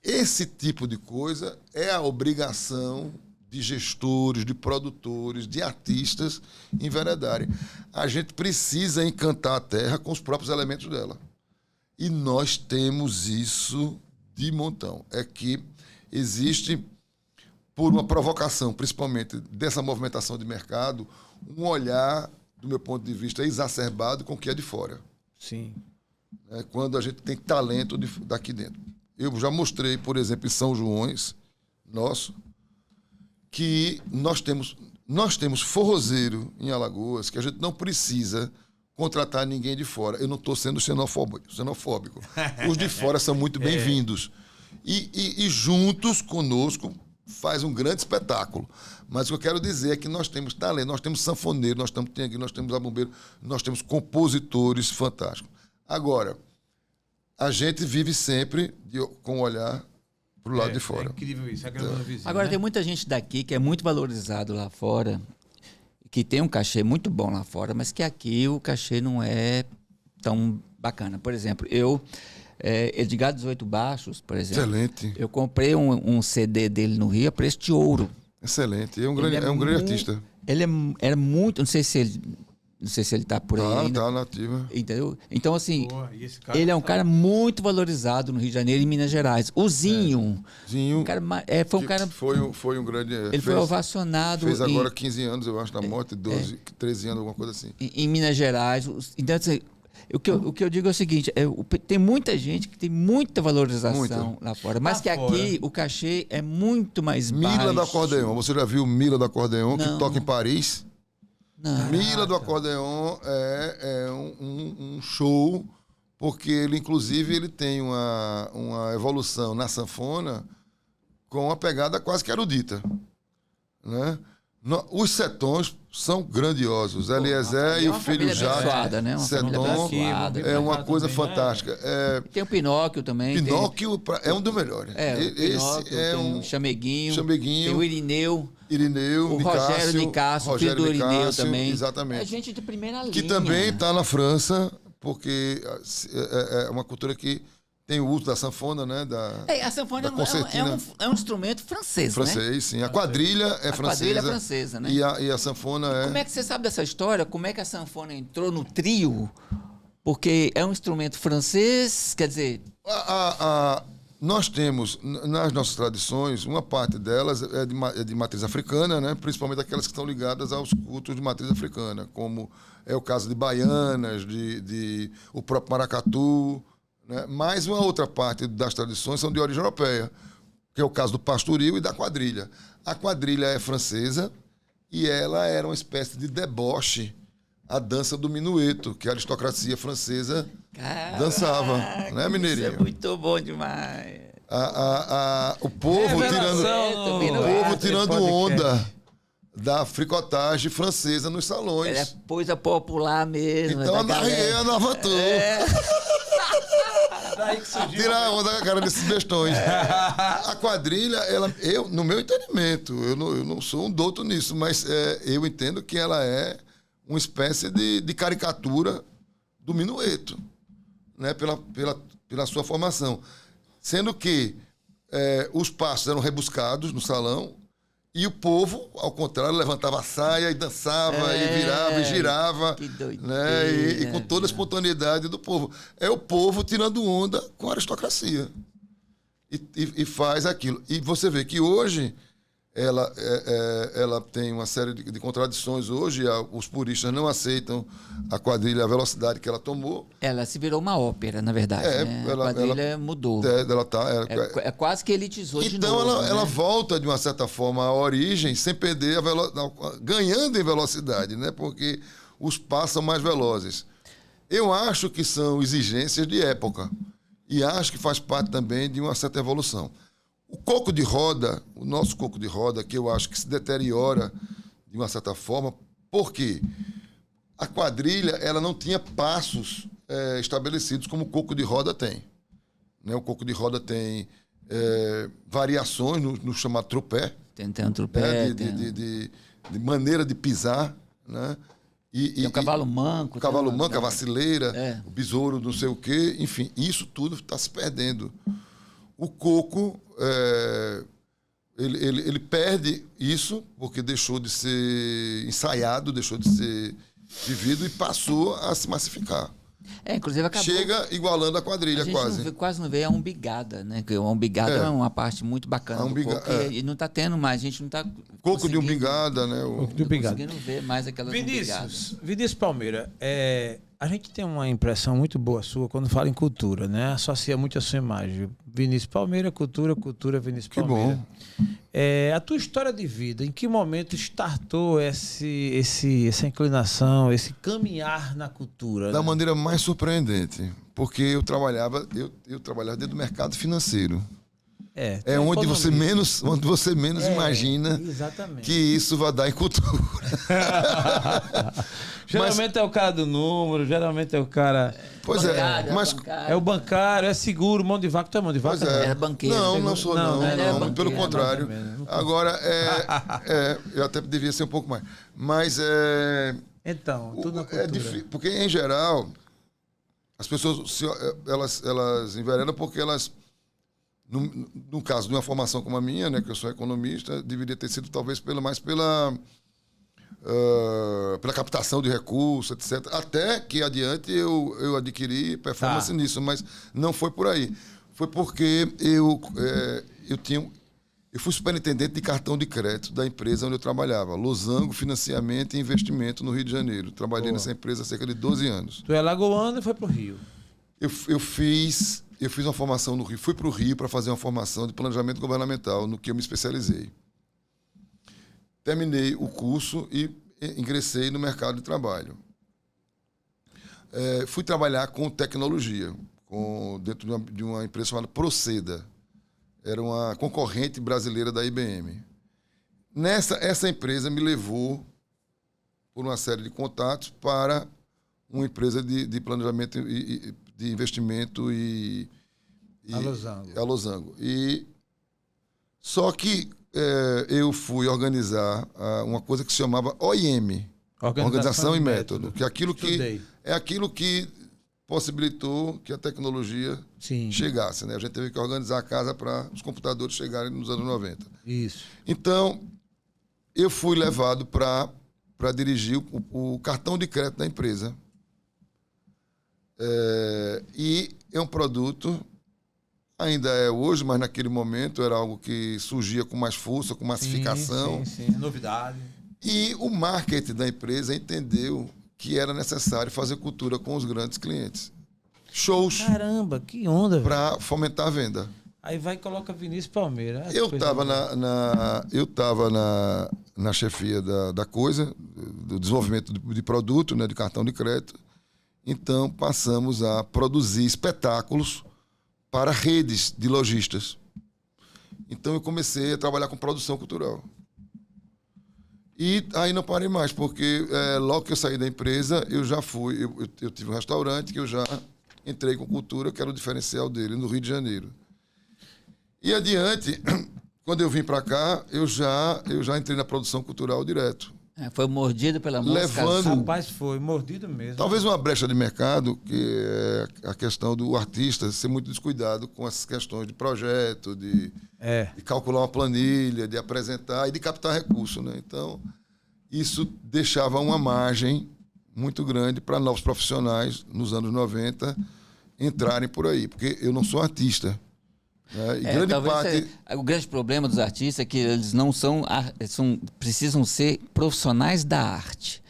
Esse tipo de coisa é a obrigação de gestores, de produtores, de artistas enveredarem. A gente precisa encantar a terra com os próprios elementos dela. E nós temos isso de montão. É que existe, por uma provocação, principalmente dessa movimentação de mercado, um olhar, do meu ponto de vista, exacerbado com o que é de fora. Sim. Quando a gente tem talento daqui dentro. Eu já mostrei, por exemplo, em São Joões, nosso, que nós temos forrozeiro em Alagoas, que a gente não precisa contratar ninguém de fora. Eu não estou sendo xenofóbico. Os de fora são muito bem-vindos. E juntos conosco faz um grande espetáculo. Mas o que eu quero dizer é que nós temos talento, nós temos sanfoneiro, nós temos abombeiro, nós temos compositores fantásticos. Agora, a gente vive sempre com o olhar para o lado de fora. É incrível isso, agradando o vizinho. Agora, né? tem muita gente daqui que é muito valorizado lá fora, que tem um cachê muito bom lá fora, mas que aqui o cachê não é tão bacana. Por exemplo, Edgar 18 Baixos, por exemplo. Excelente. Eu comprei um CD dele no Rio a preço de ouro. Excelente. É um grande artista. Ele era muito... Não sei se ele está por aí ainda. Tá nativa. Entendeu? Então, assim, Ele é um cara muito valorizado no Rio de Janeiro e em Minas Gerais. O Zinho. Zinho. Foi um cara... Foi um grande... Ele foi ovacionado. Fez agora 15 anos, eu acho, da morte, 12, 13 anos, alguma coisa assim. Em Minas Gerais. Então, assim, o que eu digo é o seguinte, tem muita gente que tem muita valorização lá fora, mas que aqui o cachê é muito mais baixo. Mila do Acordeon. Você já viu Mila do Acordeon, que toca em Paris? Não. Mila do Acordeon é um show, porque ele tem uma evolução na sanfona com uma pegada quase que erudita. Né? Os Setons são grandiosos. Eliezer e o filho Jacques. Né? Seton é uma coisa fantástica. Tem o Pinóquio também. Pinóquio é um dos melhores. Esse tem o Chameguinho. Tem o Irineu. O Rogério Nicásio, filho do Irineu também. Exatamente. É gente de primeira linha. Que também está na França, porque é uma cultura que tem o uso da sanfona, né? A sanfona é um instrumento francês, né? Sim. A quadrilha é francesa. A quadrilha é francesa, né? E a sanfona é... Como é que você sabe dessa história? Como é que a sanfona entrou no trio? Porque é um instrumento francês, quer dizer... Nós temos, nas nossas tradições, uma parte delas é de matriz africana, né? Principalmente aquelas que estão ligadas aos cultos de matriz africana, como é o caso de baianas, o próprio maracatu, né? Mas uma outra parte das tradições são de origem europeia, que é o caso do pastoril e da quadrilha. A quadrilha é francesa e ela era uma espécie de deboche à dança do minueto, que a aristocracia francesa dançava, né, mineirinho? Isso é muito bom demais. O povo tirando onda da fricotagem francesa nos salões. É coisa popular mesmo. Então a Navatou. Tirar a onda com a cara desses bestões. A quadrilha, no meu entendimento, eu não sou um douto nisso, mas eu entendo que ela é uma espécie de caricatura do minueto, né? Pela sua formação. Sendo que os passos eram rebuscados no salão E o povo, ao contrário, levantava a saia e dançava, e virava, e girava. Que doideira, né? E com toda a espontaneidade do povo. É o povo tirando onda com a aristocracia. E faz aquilo. E você vê que hoje ela tem uma série de contradições. Hoje os puristas não aceitam a quadrilha, a velocidade que ela tomou. Ela se virou uma ópera, na verdade. Né? A quadrilha mudou. É quase que elitizou de novo. Então ela volta, de uma certa forma, à origem, sem perder ganhando em velocidade, né? Porque os passos são mais velozes. Eu acho que são exigências de época. E acho que faz parte também de uma certa evolução. O coco de roda, o nosso coco de roda, que eu acho que se deteriora de uma certa forma, porque a quadrilha ela não tinha passos estabelecidos como o coco de roda tem. Né? O coco de roda tem variações no chamado tropé. Tem um tropé. De maneira de pisar. Né? Tem o cavalo manco. O cavalo manco, a vacileira, o besouro, não sei o quê. Enfim, isso tudo está se perdendo. O coco, ele perde isso, porque deixou de ser ensaiado, deixou de ser vivido e passou a se massificar. Inclusive acabou. Chega igualando a quadrilha, quase. Quase não vê a umbigada, né? Porque a umbigada é uma parte muito bacana do coco. E não está tendo mais, a gente não está coco de umbigada, né? Coco de umbigada. Conseguindo ver mais aquelas umbigadas. Vinícius Palmeira, a gente tem uma impressão muito boa sua quando fala em cultura, né? Associa muito a sua imagem. Vinícius Palmeira, cultura, Vinícius Palmeira. Que bom. A tua história de vida, em que momento startou essa inclinação, esse caminhar na cultura? Da maneira mais surpreendente, porque eu trabalhava dentro do mercado financeiro. Onde você menos imagina que isso vai dar em cultura. Geralmente é o cara do número, geralmente é o cara... Pois bancário, mas é o bancário, é seguro, mão de vaca. Tu é mão de vaca? Era banqueiro. Não sou não. Pelo contrário. Agora, eu até devia ser um pouco mais. Mas então, tudo na cultura. É difícil, porque, em geral, as pessoas elas enveredam porque elas... No caso de uma formação como a minha, né, que eu sou economista, deveria ter sido talvez pela captação de recursos, etc. Até que adiante eu adquiri performance nisso, mas não foi por aí. Foi porque eu fui superintendente de cartão de crédito da empresa onde eu trabalhava, Losango Financiamento e Investimento, no Rio de Janeiro. Trabalhei nessa empresa há cerca de 12 anos. Tu é lagoano e foi para o Rio? Eu fiz uma formação no Rio, fui para o Rio para fazer uma formação de planejamento governamental, no que eu me especializei. Terminei o curso e ingressei no mercado de trabalho. Fui trabalhar com tecnologia, dentro de uma empresa chamada Proceda. Era uma concorrente brasileira da IBM. Essa empresa me levou, por uma série de contatos, para uma empresa de planejamento e de investimento a Losango. Só que eu fui organizar uma coisa que se chamava OIM, Organização e Método, que é aquilo que possibilitou que a tecnologia chegasse. Né? A gente teve que organizar a casa para os computadores chegarem nos anos 90. Isso. Então, eu fui levado para dirigir o cartão de crédito da empresa. E é um produto, ainda é hoje, mas naquele momento era algo que surgia com mais força, com massificação. Sim, novidade. E o marketing da empresa entendeu que era necessário fazer cultura com os grandes clientes. Shows. Caramba, que onda. Para fomentar a venda. Aí vai e coloca Vinícius Palmeira. Eu estava na chefia da coisa, do desenvolvimento de produto, né, de cartão de crédito. Então, passamos a produzir espetáculos para redes de lojistas. Então, eu comecei a trabalhar com produção cultural. E aí não parei mais, porque logo que eu saí da empresa, eu já fui... Eu tive um restaurante que eu já entrei com cultura, que era o diferencial dele, no Rio de Janeiro. E adiante, quando eu vim para cá, eu já entrei na produção cultural direto. Foi mordido pela mosca. Levando, rapaz, foi mordido mesmo. Talvez uma brecha de mercado, que é a questão do artista ser muito descuidado com essas questões de projeto, de calcular uma planilha, de apresentar e de captar recurso, né? Então, isso deixava uma margem muito grande para novos profissionais nos anos 90 entrarem por aí, porque eu não sou artista. E grande parte... O grande problema dos artistas é que eles não precisam ser profissionais da arte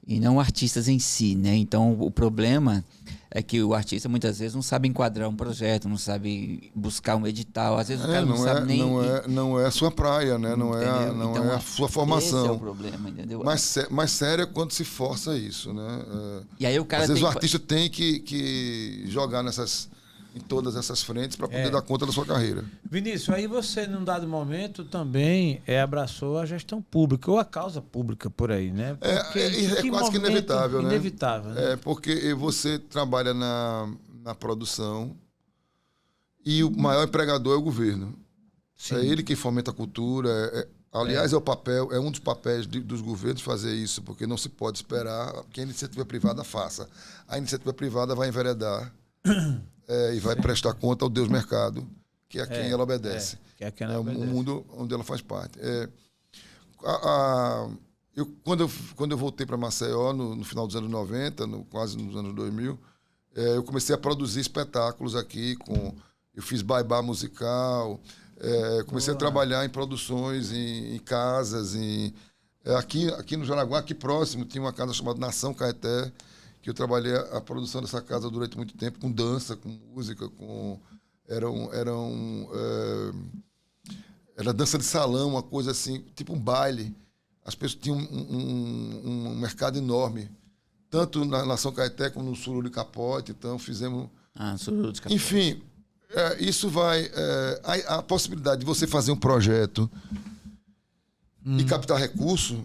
e não artistas em si, né? Então o problema é que o artista muitas vezes não sabe enquadrar um projeto, não sabe buscar um edital, às vezes o cara não sabe nem... Não é a sua praia, né? Não é a sua formação. Esse é o problema, entendeu? Mais sério é quando se força isso, né? E aí o cara às vezes o artista tem que jogar em todas essas frentes para poder dar conta da sua carreira. Vinícius, aí você, num dado momento, também abraçou a gestão pública ou a causa pública por aí, né? Porque é quase que inevitável, né? Inevitável, né? Porque você trabalha na produção e o maior empregador é o governo. Sim. É ele que fomenta a cultura. Aliás, é um dos papéis dos governos fazer isso, porque não se pode esperar que a iniciativa privada faça. A iniciativa privada vai enveredar e vai prestar conta ao Deus Mercado, que é a quem ela obedece. Que é quem ela obedece. O mundo onde ela faz parte. Quando eu voltei para Maceió, no final dos anos 90, quase nos anos 2000, eu comecei a produzir espetáculos aqui. Eu fiz baibá musical, comecei a trabalhar em produções, em casas. Aqui no Jaraguá, aqui próximo, tinha uma casa chamada Nação Caeté, que eu trabalhei a produção dessa casa durante muito tempo, com dança, com música, era dança de salão, uma coisa assim, tipo um baile. As pessoas tinham um mercado enorme, tanto na Nação Caeté como no Sururu de Capote. Então fizemos... Sururu de Capote. Enfim, isso vai... a possibilidade de você fazer um projeto e captar recurso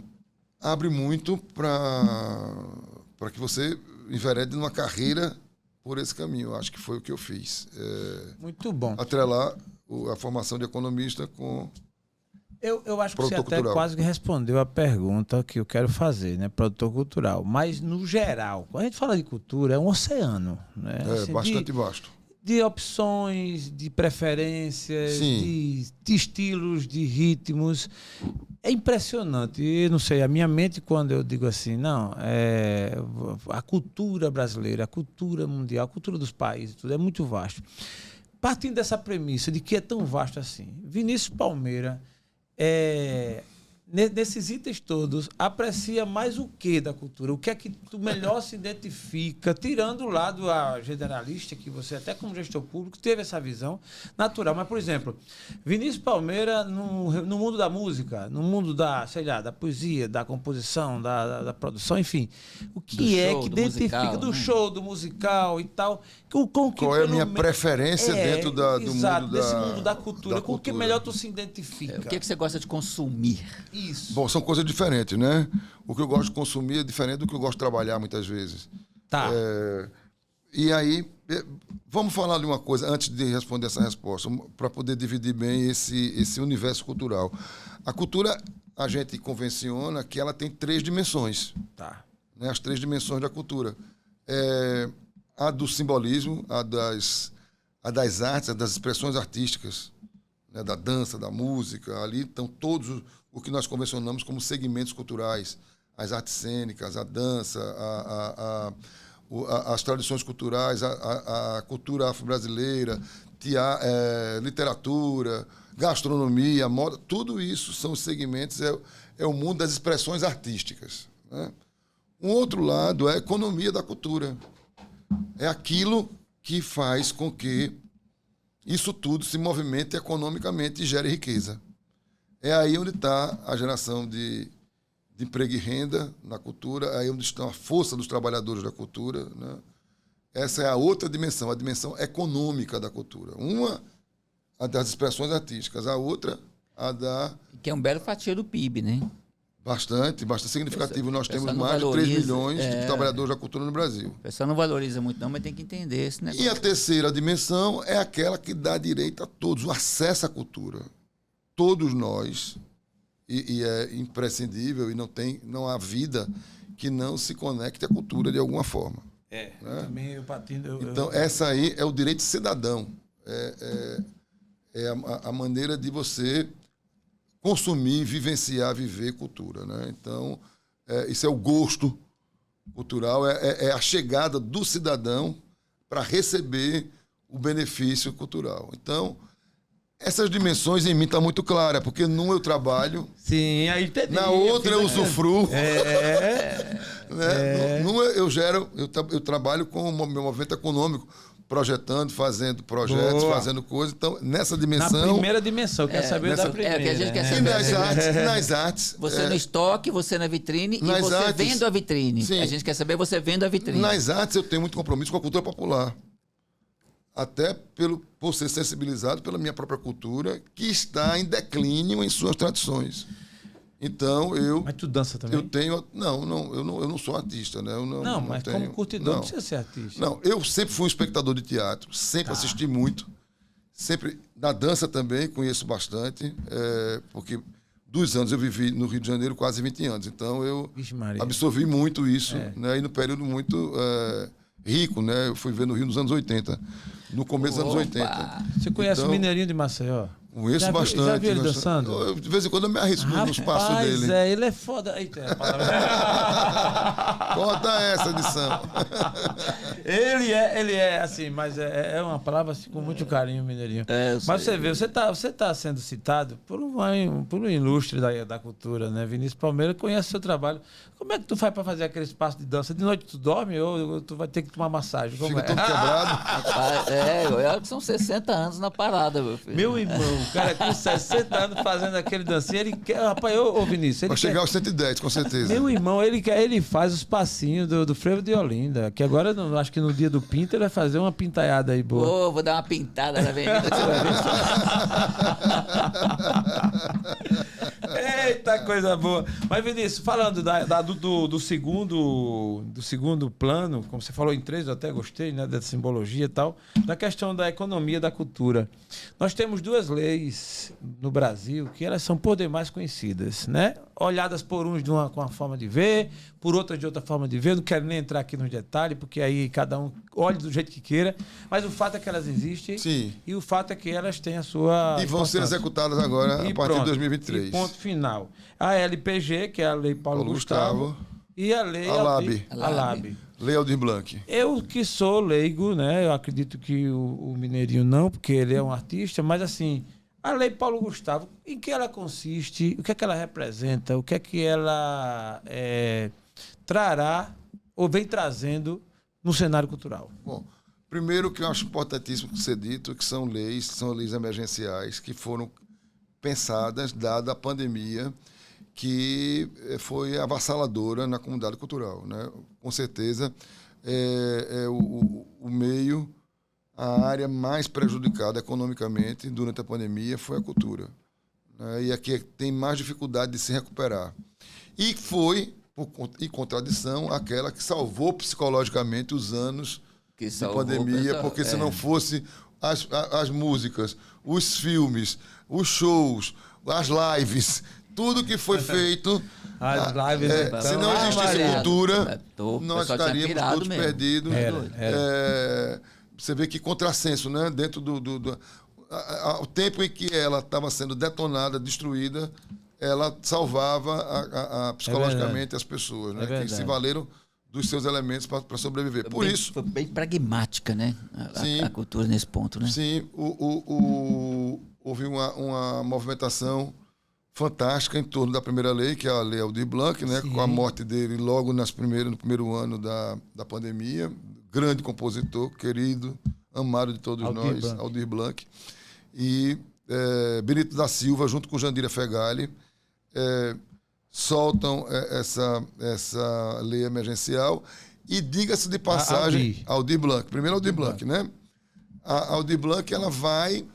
abre muito para que você enverede numa carreira por esse caminho. Acho que foi o que eu fiz. Muito bom. Atrelar a formação de economista com eu acho que você até quase que respondeu a pergunta que eu quero fazer, né? Produtor cultural. Mas, no geral, quando a gente fala de cultura, é um oceano, né? Assim, bastante vasto. De opções, de preferências, de estilos, de ritmos. É impressionante. Eu não sei, a minha mente, quando eu digo assim, a cultura brasileira, a cultura mundial, a cultura dos países, tudo é muito vasto. Partindo dessa premissa de que é tão vasto assim, Vinícius Palmeira, nesses itens todos, aprecia mais o que da cultura? O que é que tu melhor se identifica, tirando o lado generalista, que você, até como gestor público, teve essa visão natural. Mas, por exemplo, Vinícius Palmeira, no mundo da música, no mundo da poesia, da composição, da produção, enfim, o que que identifica musical, do show, do musical e tal? Qual é a minha preferência dentro desse mundo da cultura? Com o que melhor tu se identifica? O que você gosta de consumir? Isso. Bom, são coisas diferentes, né? O que eu gosto de consumir é diferente do que eu gosto de trabalhar muitas vezes. Tá. E aí, vamos falar de uma coisa antes de responder essa resposta, para poder dividir bem esse universo cultural. A cultura, a gente convenciona que ela tem 3 dimensões. Tá. Né? As 3 dimensões da cultura. A do simbolismo, a das artes, a das expressões artísticas, né? Da dança, da música. Ali estão todos o que nós convencionamos como segmentos culturais. As artes cênicas, a dança, as tradições culturais, a cultura afro-brasileira, literatura, gastronomia, moda, tudo isso são os segmentos, é o mundo das expressões artísticas. Né? Um outro lado é a economia da cultura. É aquilo que faz com que isso tudo se movimente economicamente e gere riqueza. É aí onde está a geração de emprego e renda na cultura, é aí onde está a força dos trabalhadores da cultura. Né? Essa é a outra dimensão, a dimensão econômica da cultura. Uma, a das expressões artísticas, a outra, a da... Que é um belo fatia do PIB, né? Bastante significativo. Nós temos mais de 3 milhões de trabalhadores da cultura no Brasil. O pessoal não valoriza muito não, mas tem que entender esse negócio. E a terceira dimensão é aquela que dá direito a todos, o acesso à cultura. Todos nós, e é imprescindível, e não há vida que não se conecte à cultura de alguma forma. Né? Também eu patino. Então, essa aí é o direito cidadão. É a maneira de você consumir, vivenciar, viver cultura. Né? Então, isso é o gosto cultural, é a chegada do cidadão para receber o benefício cultural. Então, essas dimensões em mim estão muito claras, porque num eu trabalho, sim, aí entendi, na outra eu usufruo. Né? Num eu trabalho com o meu movimento econômico, projetando, fazendo projetos, fazendo coisas. Então, nessa dimensão... Na primeira dimensão, quer saber da primeira. Que a gente quer saber. E nas artes... Você no estoque, você na vitrine nas e você artes, vendo a vitrine. Sim. A gente quer saber você vendo a vitrine. Nas artes eu tenho muito compromisso com a cultura popular. Até por ser sensibilizado pela minha própria cultura, que está em declínio em suas tradições. Então, Mas tu dança também? Eu tenho... eu não sou artista, né? Mas tenho, como curtidor não precisa ser artista. Não, eu sempre fui um espectador de teatro, sempre assisti muito. Sempre, na dança também, conheço bastante, porque 2 anos eu vivi no Rio de Janeiro, quase 20 anos. Então, eu absorvi muito isso, né? E no período muito rico, né? Eu fui ver no Rio nos anos 80, no começo dos anos 80. Você conhece o Mineirinho de Maceió? Conheço bastante. Já viu ele dançando? De vez em quando eu me arrisco nos passos dele. Ele é foda. Eita, Corta essa edição. Ele é assim, mas é uma palavra assim, com muito carinho, Mineirinho. Mas você vê, você tá sendo citado por um ilustre da cultura, né? Vinícius Palmeira conhece o seu trabalho. Como é que tu faz para fazer aquele espaço de dança? De noite tu dorme ou tu vai ter que tomar massagem? Como Fica todo quebrado. Eu acho que são 60 anos na parada, meu filho. Meu irmão, o cara com 60 anos fazendo aquele dancinho, ele quer... Rapaz, ô Vinícius... Vai chegar aos 110, com certeza. Meu irmão, ele faz os passinhos do Frevo de Olinda, que agora, acho que no dia do pinto, ele vai fazer uma pintaiada aí boa. Vou dar uma pintada na avenida. Eita, coisa boa. Mas, Vinícius, falando do segundo plano, como você falou em 3, eu até gostei, né, da simbologia e tal, da questão da economia da cultura. Nós temos 2 leis no Brasil que elas são por demais conhecidas, né? Olhadas por uns com uma forma de ver, por outras de outra forma de ver. Eu não quero nem entrar aqui nos detalhes, porque aí cada um olha do jeito que queira. Mas o fato é que elas existem. Sim. E o fato é que elas têm a sua... E vão ser executadas agora, a partir de 2023. E ponto final. A LPG, que é a Lei Paulo Gustavo. E a Lei... Alab. Lei Aldir Blanc. Eu que sou leigo, né? Eu acredito que o Mineirinho não, porque ele é um artista, mas assim... A Lei Paulo Gustavo, em que ela consiste, o que é que ela representa, o que é que ela trará ou vem trazendo no cenário cultural? Bom, primeiro que eu acho importantíssimo ser dito que são leis emergenciais que foram pensadas, dada a pandemia, que foi avassaladora na comunidade cultural, né? Com certeza, o meio... A área mais prejudicada economicamente durante a pandemia foi a cultura, né? E aqui tem mais dificuldade de se recuperar. E foi, em contradição, aquela que salvou psicologicamente os anos de pandemia, porque se não fosse as músicas, os filmes, os shows, as lives, tudo que foi feito... As lives... se não existisse cultura, nós estaríamos todos perdidos. Você vê que contrassenso, né? Dentro ao tempo em que ela estava sendo detonada, destruída, ela salvava psicologicamente as pessoas, né? Que se valeram dos seus elementos para sobreviver. Por isso... Foi bem pragmática, né? A cultura nesse ponto, né? Sim. Houve uma movimentação fantástica em torno da primeira lei, que é a Lei Aldir Blanc, né? Com a morte dele logo no primeiro ano da pandemia. Grande compositor, querido, amado de todos nós, Aldir Blanc. E Benito da Silva, junto com Jandira Fegali, soltam essa lei emergencial. E diga-se de passagem, Aldir Blanc, primeiro Aldir Blanc, né? A Aldir Blanc, ela vai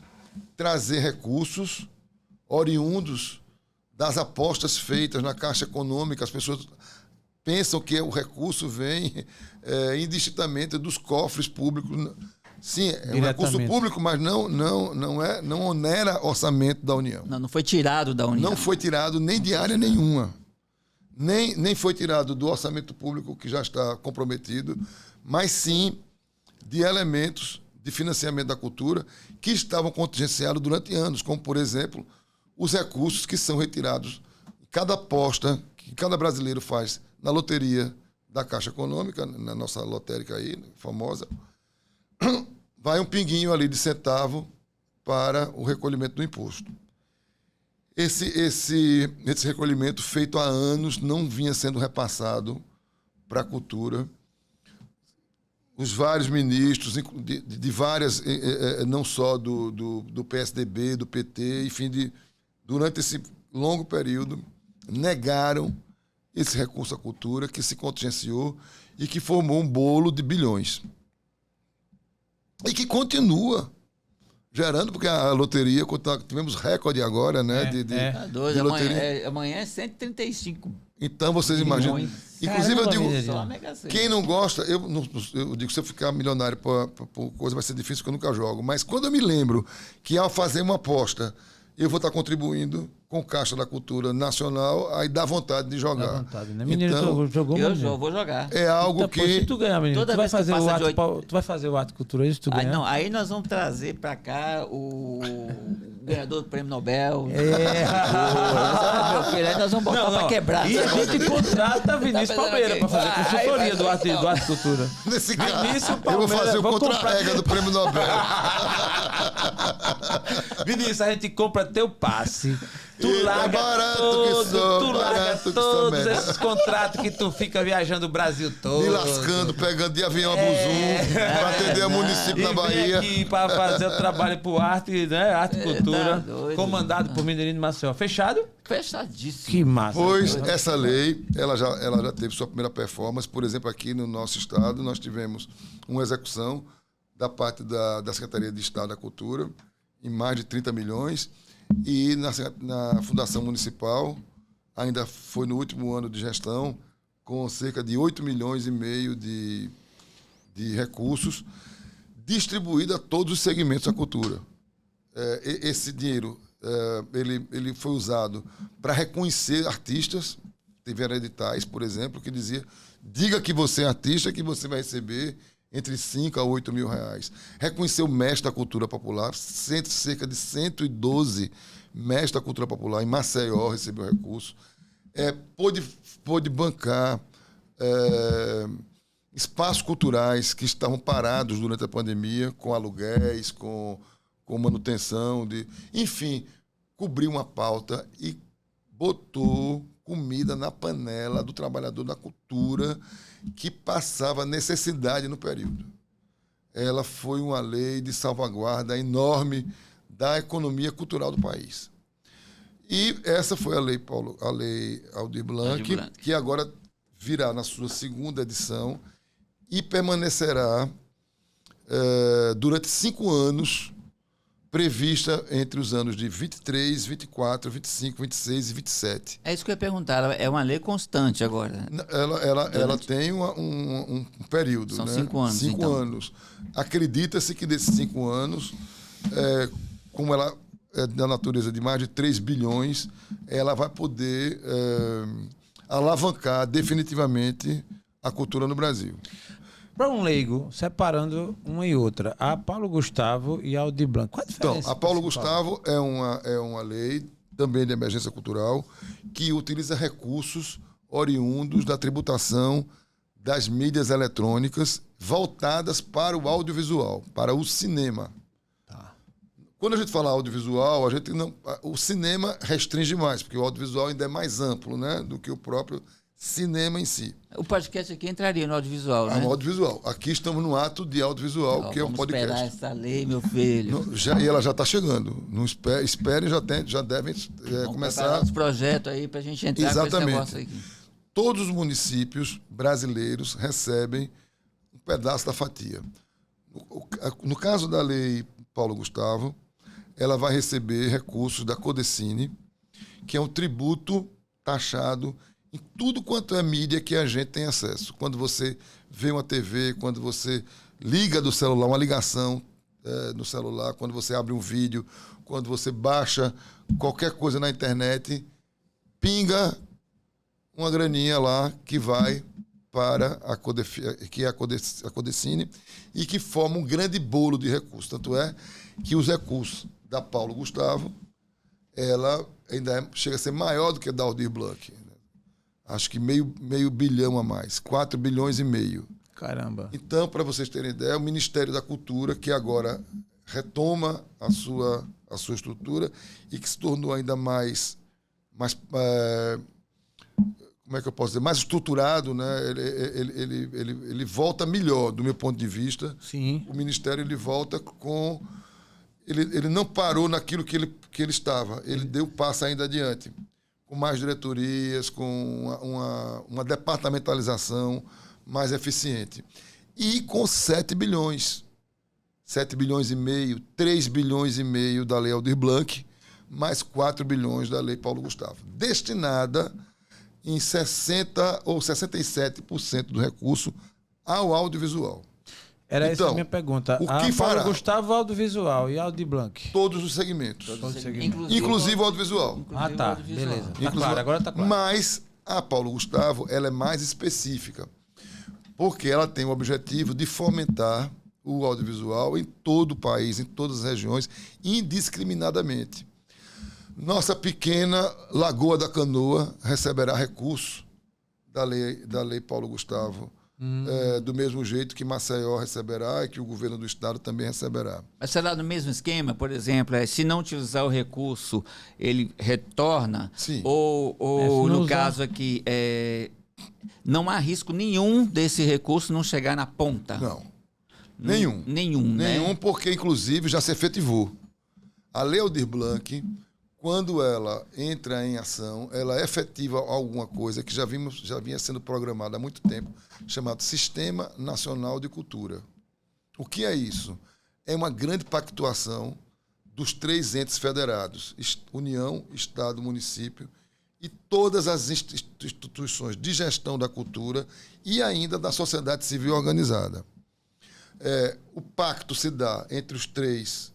trazer recursos oriundos das apostas feitas na Caixa Econômica. As pessoas pensam que o recurso vem indistintamente dos cofres públicos Sim, é um recurso público, mas não onera orçamento da União. Não foi tirado da União. Não foi tirado nem de área nenhuma. Nem foi tirado do orçamento público, que já está comprometido, mas sim de elementos de financiamento da cultura que estavam contingenciados durante anos, como, por exemplo, os recursos que são retirados. Cada aposta que cada brasileiro faz na loteria da Caixa Econômica, na nossa lotérica aí, famosa, vai um pinguinho ali de centavo para o recolhimento do imposto. Esse recolhimento, feito há anos, não vinha sendo repassado para a cultura. Os vários ministros, de várias, não só do PSDB, do PT, enfim, durante esse longo período, negaram esse recurso à cultura, que se contingenciou e que formou um bolo de bilhões. E que continua gerando, porque a loteria, tivemos recorde agora, né? De loteria. Amanhã é 135. Então, vocês imaginam. Inclusive, eu digo, Mega-Sena. quem não gosta, eu digo, se eu ficar milionário por coisa, vai ser difícil, porque eu nunca jogo. Mas quando eu me lembro que, ao fazer uma aposta, eu vou estar contribuindo com o Caixa da Cultura Nacional, aí dá vontade de jogar. Dá vontade, né? Menino, então, jogou eu vou jogar. É algo então, que... Pô, se tu ganhar, menino, tu vai fazer o ato cultural, se tu ganhar? Não, aí nós vamos trazer pra cá o ganhador do Prêmio Nobel. Meu filho, aí nós vamos botar pra quebrar. E a gente contrata Vinícius Palmeira pra fazer consultoria do ato cultura. Nesse caso, eu vou fazer o contra-rega do Prêmio Nobel. Vinícius, a gente compra teu passe. Tu larga todos esses contratos que tu fica viajando o Brasil todo. Me lascando, pegando de avião a Buzum, para atender o município na Bahia. Aqui para fazer o trabalho pro arte, né? Arte e Cultura, comandado por Mineirinho de Maceió. Fechado? Fechadíssimo. Que massa. Pois essa lei, ela já teve sua primeira performance. Por exemplo, aqui no nosso estado, nós tivemos uma execução da parte da Secretaria de Estado da Cultura, em mais de 30 milhões. E na Fundação Municipal, ainda foi no último ano de gestão, com cerca de 8 milhões e meio de recursos, distribuído a todos os segmentos da cultura. Esse dinheiro ele foi usado para reconhecer artistas. Tiveram editais, por exemplo, que dizia: diga que você é artista, que você vai receber entre 5 a 8 mil reais. Reconheceu o mestre da cultura popular, cerca de 112 mestres da cultura popular em Maceió recebeu recurso. Pôde bancar espaços culturais que estavam parados durante a pandemia, com aluguéis, com manutenção, enfim, cobriu uma pauta e botou comida na panela do trabalhador da cultura que passava necessidade no período. Ela foi uma lei de salvaguarda enorme da economia cultural do país. E essa foi a lei Aldir Blanc, que agora virá na sua segunda edição e permanecerá durante 5 anos, prevista entre os anos de 23, 24, 25, 26 e 27. É isso que eu ia perguntar. É uma lei constante agora? Ela tem um período. São né? 5 anos. 5 anos. Acredita-se que desses 5 anos, como ela é da natureza de mais de 3 bilhões, ela vai poder alavancar definitivamente a cultura no Brasil. Para um leigo, separando uma e outra, a Paulo Gustavo e a Aldir Blanc, qual a diferença? Então, a Paulo Gustavo é uma lei também de emergência cultural que utiliza recursos oriundos da tributação das mídias eletrônicas voltadas para o audiovisual, para o cinema. Tá. Quando a gente fala audiovisual, o cinema restringe mais, porque o audiovisual ainda é mais amplo, né, do que o próprio cinema em si. O podcast aqui entraria no audiovisual, né? No audiovisual. Aqui estamos no ato de audiovisual, que é o podcast. Vamos esperar essa lei, meu filho. E ela já está chegando. Não esperem, já devem começar. Os projetos aí para a gente entrar com esse negócio aqui. Todos os municípios brasileiros recebem um pedaço da fatia. No caso da lei Paulo Gustavo, ela vai receber recursos da Codecine, que é um tributo taxado em tudo quanto é mídia que a gente tem acesso. Quando você vê uma TV, quando você liga do celular, uma ligação no celular, quando você abre um vídeo, quando você baixa qualquer coisa na internet, pinga uma graninha lá que vai para a Codecine e que forma um grande bolo de recursos. Tanto é que os recursos da Paulo Gustavo, ela ainda chega a ser maior do que a da Aldir Blanc. Acho que meio bilhão a mais, 4 bilhões e meio. Caramba. Então, para vocês terem ideia, o Ministério da Cultura, que agora retoma a sua estrutura e que se tornou ainda mais como é que eu posso dizer, mais estruturado, né? Ele volta melhor, do meu ponto de vista. Sim. O Ministério ele volta com... Ele não parou naquilo que ele estava. Ele deu passo ainda adiante. Com mais diretorias, com uma departamentalização mais eficiente. E com 7 bilhões. 7 bilhões e meio, 3 bilhões e meio da Lei Aldir Blanc, mais 4 bilhões da Lei Paulo Gustavo. Destinada em 60% ou 67% do recurso ao audiovisual. Era então, essa a minha pergunta. O que fará? Paulo Gustavo, audiovisual e Aldir Blanc? Todos os segmentos. Inclusive o audiovisual. Tá. Beleza. Tá claro, agora tá claro. Mas a Paulo Gustavo, ela é mais específica, porque ela tem o objetivo de fomentar o audiovisual em todo o país, em todas as regiões, indiscriminadamente. Nossa pequena Lagoa da Canoa receberá recurso da lei Paulo Gustavo, do mesmo jeito que Maceió receberá e que o governo do estado também receberá. Mas será no mesmo esquema, por exemplo, se não utilizar o recurso, ele retorna? Sim. Ou no caso aqui, não há risco nenhum desse recurso não chegar na ponta? Não. Nenhum. Nenhum, né? Porque, inclusive, já se efetivou. A Lei Aldir Blanc, quando ela entra em ação, ela efetiva alguma coisa que já vinha sendo programada há muito tempo, chamado Sistema Nacional de Cultura. O que é isso? É uma grande pactuação dos 3 entes federados, União, Estado, Município, e todas as instituições de gestão da cultura e ainda da sociedade civil organizada. O pacto se dá entre os três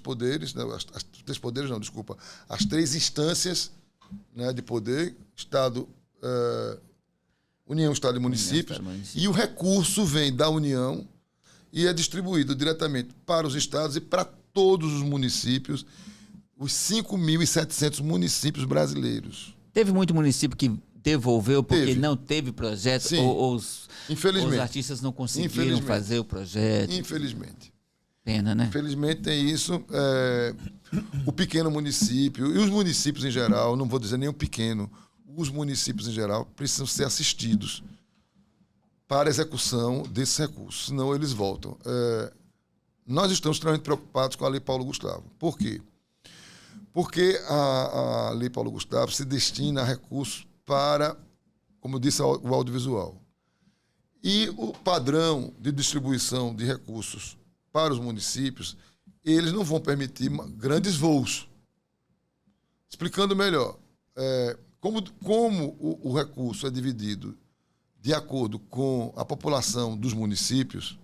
poderes, né? As 3 instâncias, né, de poder, Estado, União, Estado e Municípios, e o recurso vem da União e é distribuído diretamente para os estados e para todos os municípios, os 5.700 municípios brasileiros. Teve muito município que devolveu porque não teve projeto. Sim. Ou os artistas não conseguiram fazer o projeto. Infelizmente. Pena, né? Infelizmente tem isso. O pequeno município e os municípios em geral, não vou dizer nem o pequeno, os municípios em geral precisam ser assistidos para a execução desses recursos, senão eles voltam. Nós estamos extremamente preocupados com a Lei Paulo Gustavo. Por quê? Porque a Lei Paulo Gustavo se destina a recursos para, como eu disse, o audiovisual. E o padrão de distribuição de recursos para os municípios, eles não vão permitir grandes voos. Explicando melhor, como o recurso é dividido de acordo com a população dos municípios,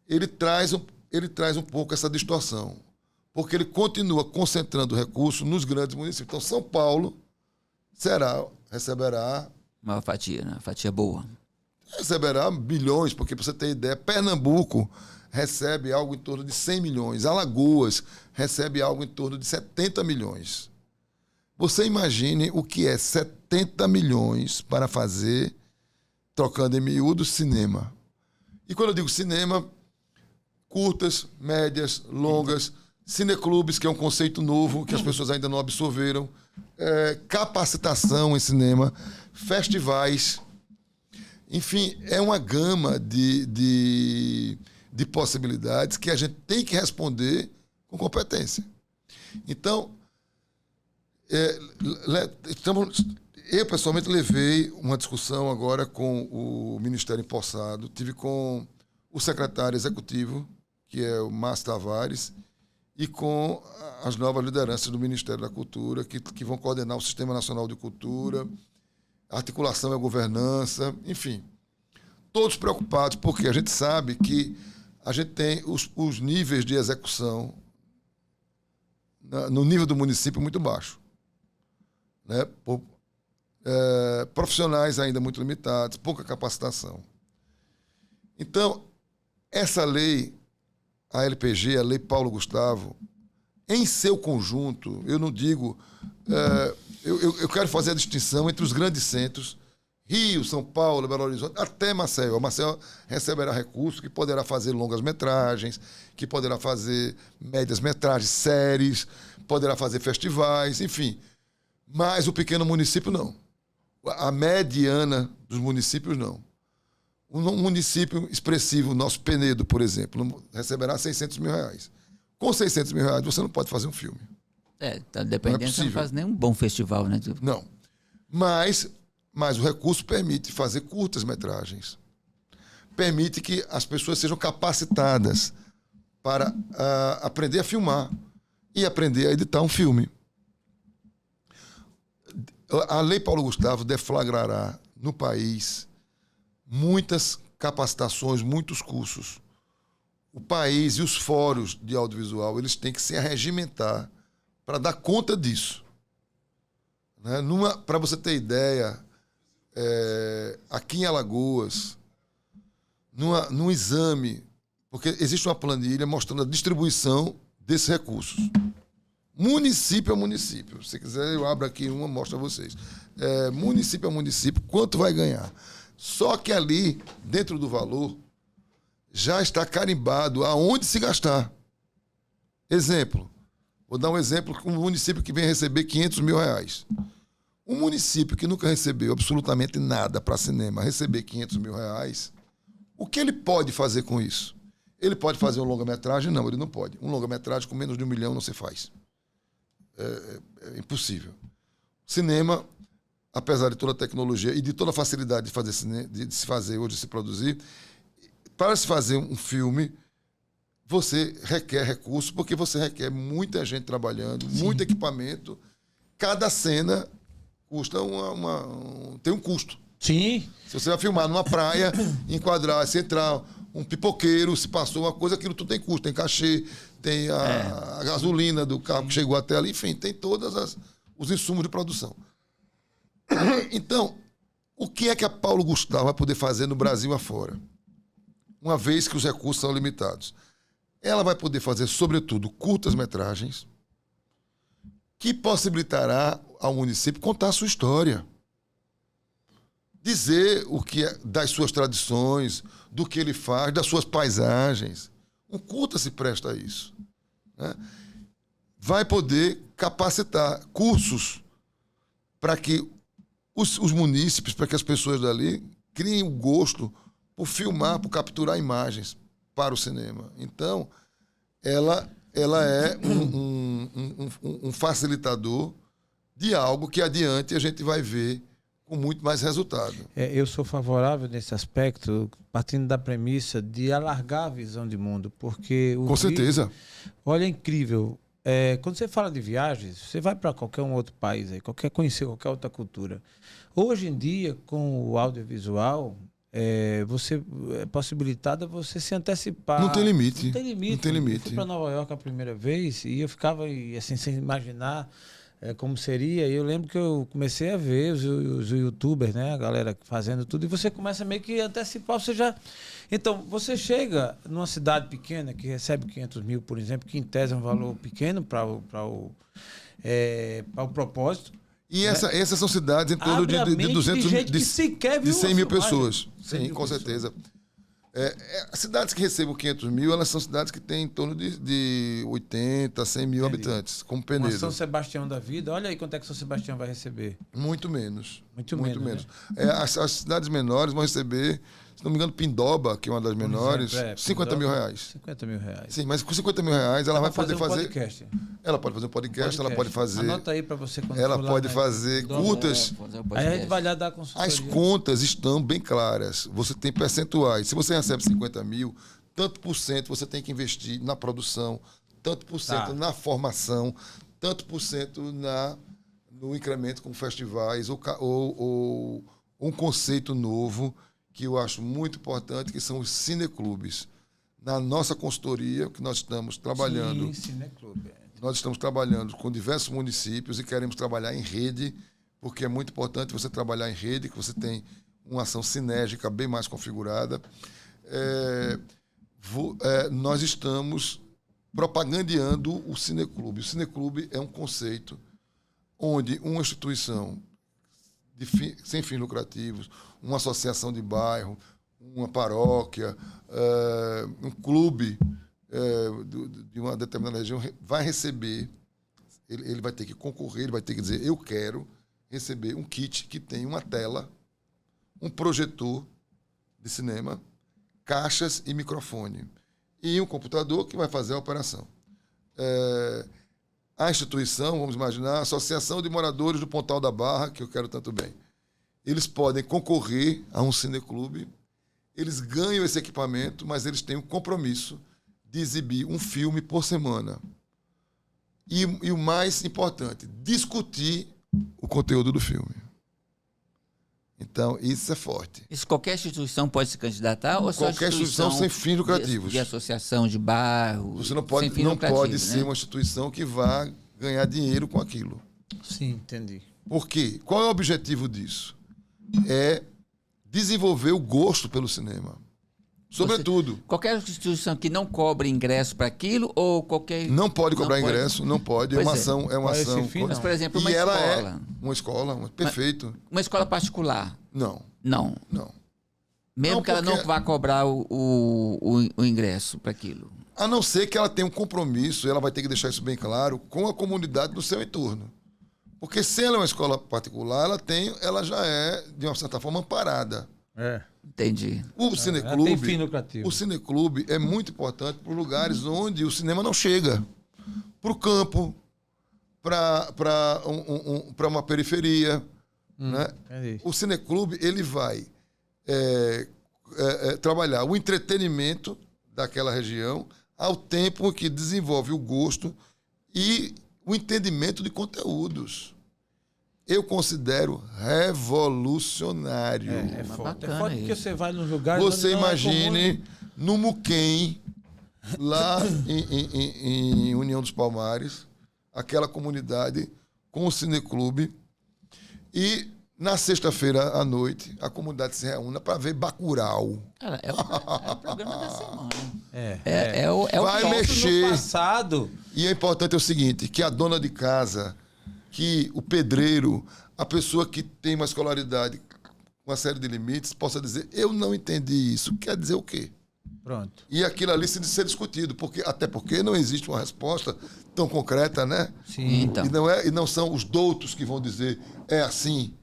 ele traz um pouco essa distorção, porque ele continua concentrando recursos nos grandes municípios. Então, São Paulo receberá... Uma fatia, né? Fatia boa. Receberá bilhões, porque, para você ter ideia, Pernambuco recebe algo em torno de 100 milhões. Alagoas recebe algo em torno de 70 milhões. Você imagine o que é 70 milhões para fazer, trocando em miúdo, cinema. E quando eu digo cinema, curtas, médias, longas, cineclubes, que é um conceito novo, que as pessoas ainda não absorveram, capacitação em cinema, festivais, enfim, é uma gama de possibilidades que a gente tem que responder com competência. Então, eu pessoalmente levei uma discussão agora com o Ministério empossado, tive com o secretário executivo, que é o Márcio Tavares, e com as novas lideranças do Ministério da Cultura, que vão coordenar o Sistema Nacional de Cultura, a articulação e a governança, enfim. todos preocupados, porque a gente sabe que a gente tem os níveis de execução no nível do município muito baixo, né? Profissionais ainda muito limitados, pouca capacitação. Então, essa lei, a LPG, a Lei Paulo Gustavo, em seu conjunto, eu não digo... eu quero fazer a distinção entre os grandes centros, Rio, São Paulo, Belo Horizonte, até Maceió. Maceió receberá recursos que poderá fazer longas-metragens, que poderá fazer médias-metragens, séries, poderá fazer festivais, enfim. Mas o pequeno município, não. A mediana dos municípios, não. Um município expressivo, nosso Penedo, por exemplo, receberá R$600 mil. Com R$600 mil você não pode fazer um filme. Tá dependendo, você não faz nenhum bom festival, né? Não. Mas o recurso permite fazer curtas-metragens. Permite que as pessoas sejam capacitadas para aprender a filmar e aprender a editar um filme. A Lei Paulo Gustavo deflagrará no país muitas capacitações, muitos cursos. O país e os fóruns de audiovisual, eles têm que se arregimentar para dar conta disso. Né? Para você ter ideia, aqui em Alagoas, num exame, porque existe uma planilha mostrando a distribuição desses recursos. Município a município. Se quiser, eu abro aqui uma e mostro a vocês. Município a município, quanto vai ganhar? Só que ali, dentro do valor, já está carimbado aonde se gastar. Exemplo. Vou dar um exemplo com um município que vem receber R$500 mil. Um município que nunca recebeu absolutamente nada para cinema, receber R$500 mil, o que ele pode fazer com isso? Ele pode fazer um longa-metragem? Não, ele não pode. Um longa-metragem com menos de R$1 milhão não se faz. É impossível. Cinema, apesar de toda a tecnologia e de toda a facilidade de fazer de se fazer hoje, de se produzir, para se fazer um filme, você requer recursos, porque você requer muita gente trabalhando, Sim. muito equipamento. Cada cena custa tem um custo. Sim. Se você vai filmar numa praia, enquadrar, se entrar um pipoqueiro, se passou uma coisa, aquilo tudo tem custo. Tem cachê, tem a gasolina do carro que chegou até ali, enfim, tem todos os insumos de produção. Então, o que é que a Paulo Gustavo vai poder fazer no Brasil afora? Uma vez que os recursos são limitados. Ela vai poder fazer, sobretudo, curtas-metragens, que possibilitará ao município contar a sua história. Dizer o que é das suas tradições, do que ele faz, das suas paisagens. Um curta se presta a isso. Né? Vai poder capacitar cursos para que os munícipes, para que as pessoas dali criem o gosto por filmar, por capturar imagens para o cinema. Então, ela é um facilitador de algo que adiante a gente vai ver com muito mais resultado. Eu sou favorável nesse aspecto, partindo da premissa de alargar a visão de mundo, porque... Com certeza. Olha, é incrível. Quando você fala de viagens, você vai para qualquer um outro país, conhecer qualquer outra cultura. Hoje em dia, com o audiovisual... você é possibilitado você se antecipar. Não tem limite. Não tem limite. Não tem limite. Eu fui para Nova York a primeira vez e eu ficava assim, sem imaginar como seria. E eu lembro que eu comecei a ver os youtubers, né, a galera fazendo tudo, e você começa meio que a antecipar. Então, você chega numa cidade pequena que recebe 500 mil, por exemplo, que em tese é um valor pequeno para o propósito. E essas são cidades em torno de 200 de 100 mil pessoas. Sim, com certeza. As cidades que recebem 500 mil, elas são cidades que têm em torno de 80, 100 mil habitantes, como Penedo. São Sebastião da vida, olha aí quanto é que São Sebastião vai receber. Muito menos. Muito menos. Né? As cidades menores vão receber, se não me engano, Pindoba, que é uma das menores, exemplo, 50 mil reais. 50 mil reais. Sim, mas com 50 mil reais ela vai poder fazer... Podcast. Ela pode fazer um podcast, ela pode fazer... Anota aí para você quando ela for pode lá, fazer curtas. Aí a gente vai lá dar consultoria. As contas estão bem claras. Você tem percentuais. Se você recebe 50 mil, tanto por cento você tem que investir na produção, tanto por cento na formação, tanto por cento no incremento com festivais ou um conceito novo que eu acho muito importante, que são os cineclubes. Na nossa consultoria, que nós estamos trabalhando... Sim, cineclube. Nós estamos trabalhando com diversos municípios e queremos trabalhar em rede, porque é muito importante você trabalhar em rede, que você tem uma ação sinérgica bem mais configurada. Nós estamos propagandeando o cineclube. O cineclube é um conceito onde uma instituição sem fins lucrativos, uma associação de bairro, uma paróquia, um clube de uma determinada região vai receber, ele vai ter que concorrer, ele vai ter que dizer, eu quero receber um kit que tem uma tela, um projetor de cinema, caixas e microfone, e um computador que vai fazer a operação. A instituição, vamos imaginar, a Associação de Moradores do Pontal da Barra, que eu quero tanto bem, eles podem concorrer a um cineclube, eles ganham esse equipamento, mas eles têm um compromisso de exibir um filme por semana. E o mais importante, discutir o conteúdo do filme. Então, isso é forte. Isso qualquer instituição pode se candidatar? Ou só qualquer instituição sem fins lucrativos. De associação de bairro? Você não pode ser uma instituição que vá ganhar dinheiro com aquilo. Sim, entendi. Por quê? Qual é o objetivo disso? É desenvolver o gosto pelo cinema. Sobretudo. Qualquer instituição que não cobre ingresso para aquilo ou qualquer... Não pode cobrar ingresso, não pode. É uma ação. Mas, por exemplo, uma escola. Ela uma escola, perfeito. Uma escola particular? Não. Mesmo que ela não vá cobrar o ingresso para aquilo? A não ser que ela tenha um compromisso, ela vai ter que deixar isso bem claro, com a comunidade do seu entorno. Porque se ela é uma escola particular, ela já é, de uma certa forma, amparada. Entendi. O cineclube é muito importante para lugares onde o cinema não chega. Para o campo, para uma periferia. Né? O cineclube ele vai trabalhar o entretenimento daquela região ao tempo que desenvolve o gosto e o entendimento de conteúdos. Eu considero revolucionário. É forte porque você vai nos lugares... Você imagine no Muquem, lá em União dos Palmares, aquela comunidade com o cineclube, e na sexta-feira à noite a comunidade se reúne para ver Bacurau. Cara, é o programa da semana. Vai mexer. No passado. E é importante o seguinte, que a dona de casa, que o pedreiro, a pessoa que tem uma escolaridade com uma série de limites, possa dizer, eu não entendi isso. Quer dizer o quê? Pronto. E aquilo ali se ser discutido, até porque não existe uma resposta tão concreta, né? Sim. Então. E não são os doutos que vão dizer, é assim.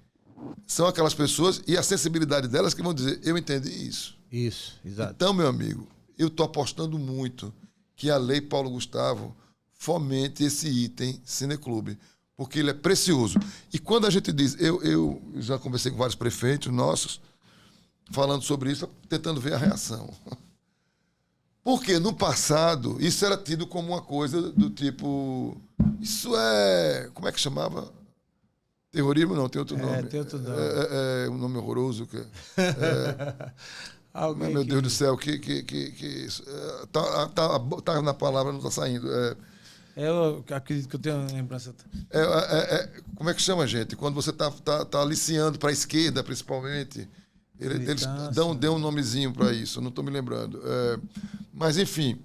São aquelas pessoas e a sensibilidade delas que vão dizer, eu entendi isso. Isso, exato. Então, meu amigo, eu estou apostando muito que a Lei Paulo Gustavo fomente esse item cineclube, porque ele é precioso. E quando a gente diz... Eu já conversei com vários prefeitos nossos falando sobre isso, tentando ver a reação. Porque no passado, isso era tido como uma coisa do tipo... Isso é... Como é que chamava? Terrorismo? Não, tem outro nome. Tem outro nome. Um nome horroroso. Meu Deus do céu, tá na palavra, não está saindo. Eu acredito que eu tenho uma lembrança. Como é que chama, gente? Quando você tá aliciando para a esquerda, principalmente, eles dão um nomezinho para isso, não estou me lembrando. Mas, enfim,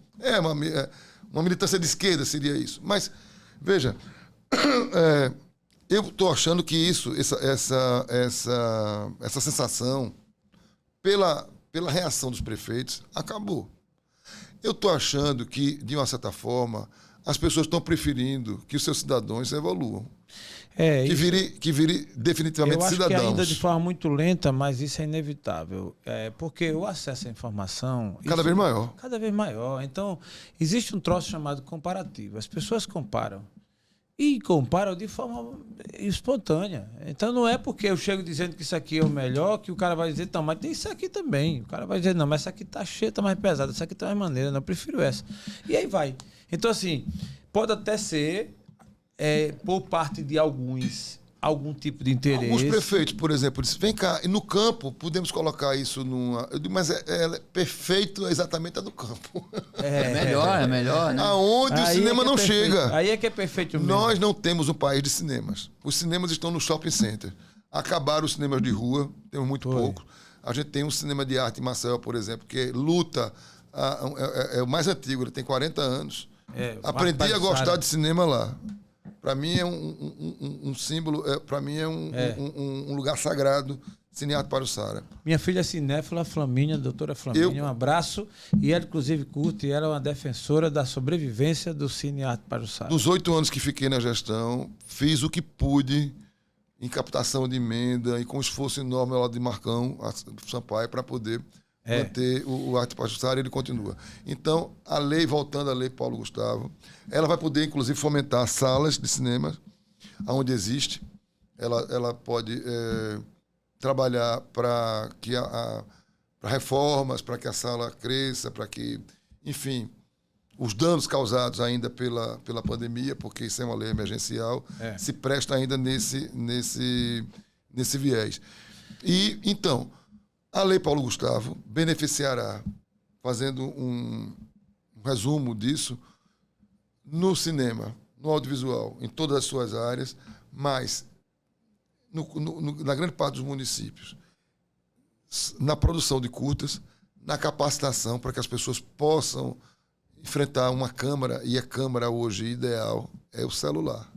uma militância de esquerda seria isso. Mas, veja, eu estou achando que essa sensação, pela reação dos prefeitos, acabou. Eu estou achando que, de uma certa forma, as pessoas estão preferindo que os seus cidadãos evoluam. Que vire definitivamente cidadãos. Eu acho que ainda de forma muito lenta, mas isso é inevitável. Porque o acesso à informação... Cada vez maior. Cada vez maior. Então, existe um troço chamado comparativo. As pessoas comparam. E comparam de forma espontânea. Então, não é porque eu chego dizendo que isso aqui é o melhor que o cara vai dizer, não, mas tem isso aqui também. O cara vai dizer, não, mas essa aqui tá cheia, tá mais pesada, essa aqui tá mais maneira, não, eu prefiro essa. E aí vai. Então, assim, pode até ser, por parte de alguns algum tipo de interesse. Alguns prefeitos, por exemplo, dizem, vem cá, e no campo podemos colocar isso numa... Eu digo, mas perfeito exatamente no campo. É melhor, né? Aonde o cinema não chega. Aí é que é perfeito mesmo. Nós não temos um país de cinemas. Os cinemas estão no shopping center. Acabaram os cinemas de rua, temos muito poucos. A gente tem um cinema de arte em Maceió, por exemplo, que luta, é o mais antigo, ele tem 40 anos. Aprendi a gostar de cinema lá. Para mim é um símbolo, para mim é um lugar sagrado, Cine Arte Pajuçara. Minha filha é cinéfila, Flamínea, doutora Flamínea, um abraço. E ela, inclusive, curte, ela é uma defensora da sobrevivência do Cine Arte Pajuçara. Nos 8 anos que fiquei na gestão, fiz o que pude em captação de emenda e com esforço enorme ao lado de Marcão Sampaio para poder manter o Arte Pajuçara, ele continua. Então, a lei, voltando à lei Paulo Gustavo, ela vai poder, inclusive, fomentar salas de cinema, onde existe. Ela pode trabalhar para que para reformas, para que a sala cresça, para que, enfim, os danos causados ainda pela pandemia, porque isso é uma lei emergencial, se presta ainda nesse viés. E, então, a Lei Paulo Gustavo beneficiará, fazendo um resumo disso, no cinema, no audiovisual, em todas as suas áreas, mas na grande parte dos municípios, na produção de curtas, na capacitação para que as pessoas possam enfrentar uma câmera, e a câmera hoje ideal é o celular.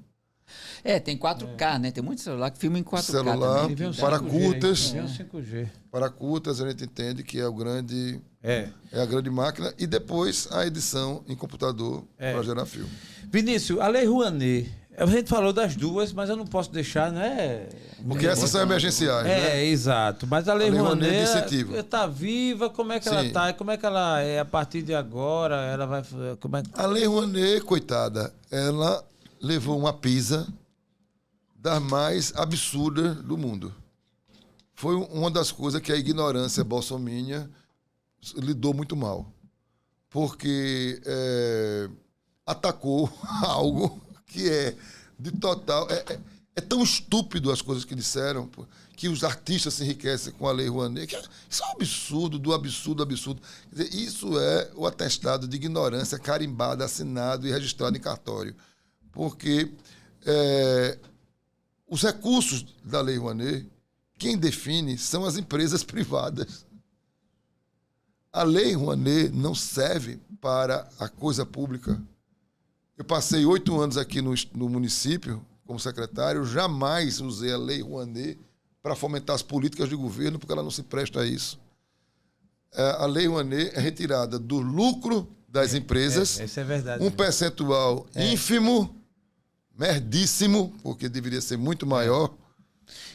Tem 4K, né? Tem muito celular que filma em 4K celular, também. Para curtas. Tem um 5G. Para curtas, a gente entende que é a grande máquina, e depois a edição em computador para gerar filme. Vinícius, a Lei Rouanet, a gente falou das duas, mas eu não posso deixar, né? Porque essas são emergenciais, né? Exato. Mas a Lei Rouanet está viva, como é que ela está? Como é que ela é a partir de agora? Ela vai... A Lei Rouanet, coitada, ela levou uma pisa das mais absurdas do mundo. Foi uma das coisas que a ignorância bolsominiana lidou muito mal. Porque atacou algo que é de total... É tão estúpido as coisas que disseram, que os artistas se enriquecem com a Lei Rouanet. Isso é um absurdo, do absurdo, absurdo. Quer dizer, isso é o atestado de ignorância carimbado, assinado e registrado em cartório. Porque os recursos da Lei Rouanet, quem define são as empresas privadas. A Lei Rouanet não serve para a coisa pública. Eu passei 8 anos aqui no município como secretário, jamais usei a Lei Rouanet para fomentar as políticas de governo, porque ela não se presta a isso. A Lei Rouanet é retirada do lucro das empresas, isso é verdade, um percentual ínfimo, merdíssimo, porque deveria ser muito maior,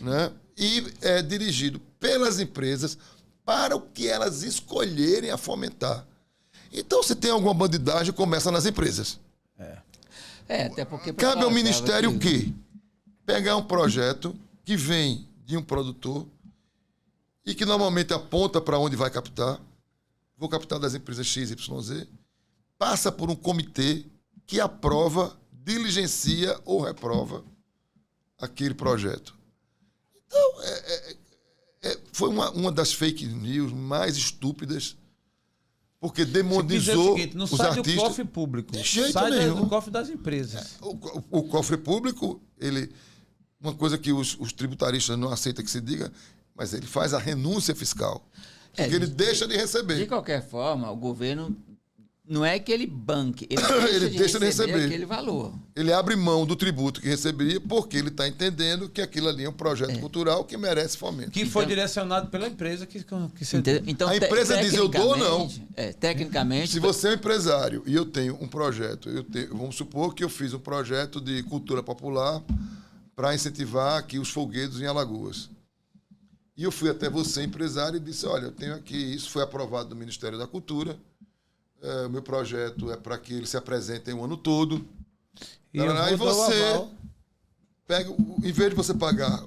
né? E é dirigido pelas empresas para o que elas escolherem a fomentar. Então, se tem alguma bandidagem, começa nas empresas. Até porque... Cabe ao Ministério o quê? Pegar um projeto que vem de um produtor e que normalmente aponta para onde vai captar. Vou captar das empresas XYZ. Passa por um comitê que aprova, diligencia ou reprova aquele projeto. Então, foi uma das fake news mais estúpidas, porque demonizou não os sai artistas. do cofre público, De jeito sai nenhum. do cofre das empresas. O cofre público, uma coisa que os tributaristas não aceitam que se diga, mas ele faz a renúncia fiscal. Porque ele deixa de receber. De qualquer forma, o governo não é que ele banque, ele deixa de receber aquele valor. Ele abre mão do tributo que receberia porque ele está entendendo que aquilo ali é um projeto cultural que merece fomento. Que foi direcionado pela empresa que se... Então, a empresa diz eu dou ou não. Tecnicamente... Se você é um empresário e eu tenho um projeto, vamos supor que eu fiz um projeto de cultura popular para incentivar aqui os folguedos em Alagoas. E eu fui até você, empresário, e disse, olha, eu tenho aqui, isso foi aprovado no Ministério da Cultura, o meu projeto é para que ele se apresentem o ano todo. E você pega, em vez de você pagar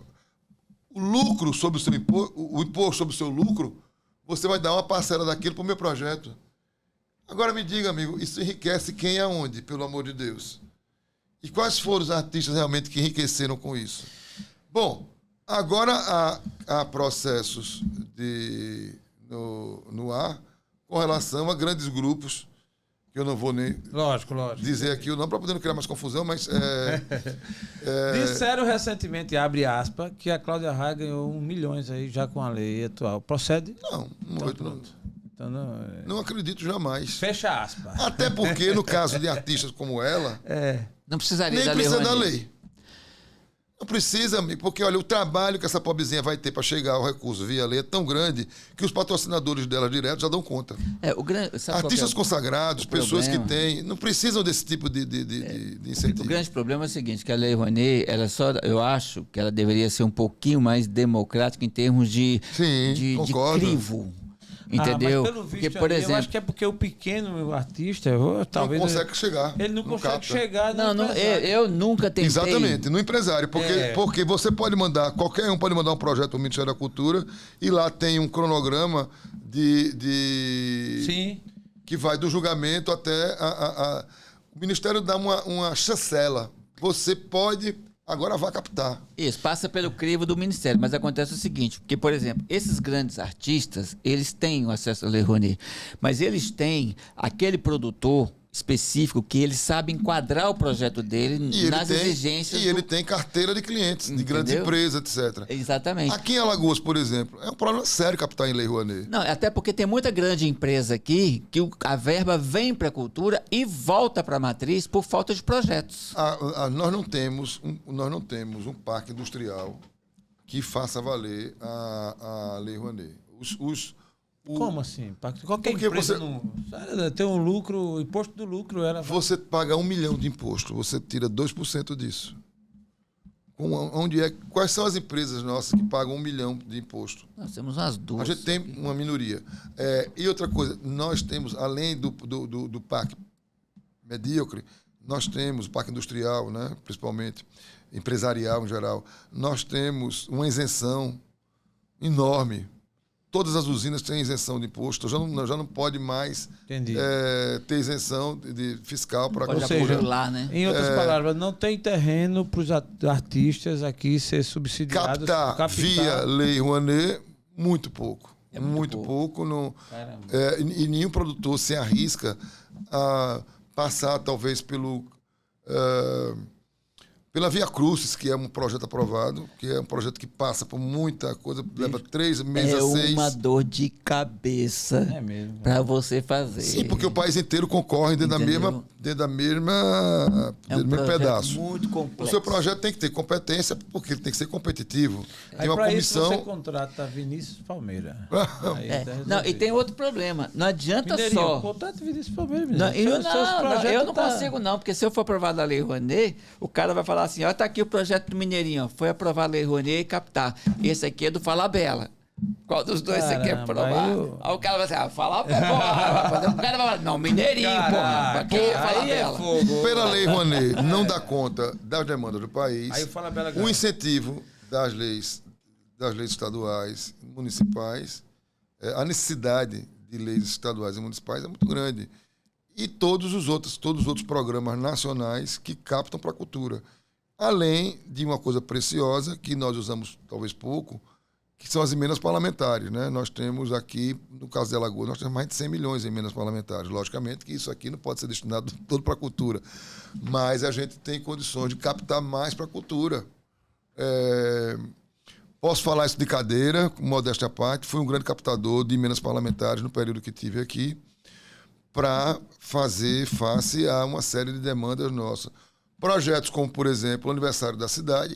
o lucro sobre o seu o imposto sobre o seu lucro, você vai dar uma parcela daquilo para o meu projeto. Agora me diga, amigo, isso enriquece quem e aonde, pelo amor de Deus? E quais foram os artistas realmente que enriqueceram com isso? Bom, agora há processos no ar com relação a grandes grupos, que eu não vou nem Lógico. dizer aqui o nome para poder não criar mais confusão, mas... Disseram recentemente, abre aspas, que a Cláudia Raia ganhou 1 milhão aí já com a lei atual. Procede? Não, Então, não acredito jamais. Fecha aspas. Até porque, no caso de artistas como ela, Não precisaria nem da precisa lei da Rouanet. lei. Não precisa, amigo, porque olha, o trabalho que essa pobrezinha vai ter para chegar ao recurso via lei é tão grande que os patrocinadores dela direto já dão conta. Artistas consagrados, pessoas que têm, não precisam desse tipo de incentivo. O grande problema é o seguinte, que a Lei Rouanet, eu acho que ela deveria ser um pouquinho mais democrática em termos de crivo. Entendeu? Mas pelo visto, porque, por exemplo, eu acho que é porque o pequeno artista, talvez não consegue chegar. Ele não consegue chegar. Eu nunca tentei. Exatamente, no empresário. Porque você pode mandar, qualquer um pode mandar um projeto para o Ministério da Cultura e lá tem um cronograma Sim. que vai do julgamento até o Ministério dá uma chancela. Você pode... Agora vai captar. Isso, passa pelo crivo do Ministério, mas acontece o seguinte, porque, por exemplo, esses grandes artistas, eles têm o acesso à Lei Rouanet, mas eles têm aquele produtor específico que ele sabe enquadrar o projeto dele nas exigências. E ele tem carteira de clientes, de grandes empresas, etc. Exatamente. Aqui em Alagoas, por exemplo, é um problema sério captar em Lei Rouanet. Não, até porque tem muita grande empresa aqui que a verba vem para a cultura e volta para a matriz por falta de projetos. Nós não temos um parque industrial que faça valer a Lei Rouanet. Como assim? Qualquer empresa tem um lucro, o imposto do lucro era... Você paga 1 milhão de imposto, você tira 2% disso. Quais são as empresas nossas que pagam 1 milhão de imposto? Nós temos umas duas. A gente tem uma minoria. E outra coisa, nós temos, além do parque medíocre, nós temos o parque industrial, né, principalmente, empresarial em geral, nós temos uma isenção enorme. Todas as usinas têm isenção de imposto. Já não pode mais ter isenção de fiscal para a cultura. Lá, né? Em outras palavras, não tem terreno para os artistas aqui ser subsidiados. Captar via Lei Rouanet, muito pouco. Muito pouco. E nenhum produtor se arrisca a passar, talvez, pela Via Crucis, que é um projeto aprovado, que é um projeto que passa por muita coisa, leva 3 meses a 6. É uma dor de cabeça para você fazer. Sim, porque o país inteiro concorre dentro do mesmo pedaço. Muito complexo. O seu projeto tem que ter competência, porque ele tem que ser competitivo. Tem uma comissão. Isso você contrata Vinícius Palmeira. E tem outro problema. Não adianta só. Contrata Vinícius Palmeira. Eu não consigo, não, porque se eu for aprovado a Lei Rouanet, o cara vai falar assim: ó, tá aqui o projeto do Mineirinho, foi aprovado a Lei Rouanet e captar. Esse aqui é do Falabella. Qual dos dois você quer aprovar? Aí o cara vai dizer, Falabella. O cara vai falar, não, Mineirinho, porra. Aqui é Falabella. Pela Lei Rouanet, não dá conta das demandas do país. Aí o incentivo das leis estaduais, municipais, a necessidade de leis estaduais e municipais é muito grande. E todos os outros programas nacionais que captam para a cultura. Além de uma coisa preciosa, que nós usamos talvez pouco, que são as emendas parlamentares, né? Nós temos aqui, no caso de Alagoas, nós temos mais de 100 milhões em emendas parlamentares. Logicamente que isso aqui não pode ser destinado todo para a cultura, mas a gente tem condições de captar mais para a cultura. Posso falar isso de cadeira, com modéstia à parte, fui um grande captador de emendas parlamentares no período que tive aqui, para fazer face a uma série de demandas nossas. Projetos como, por exemplo, o aniversário da cidade.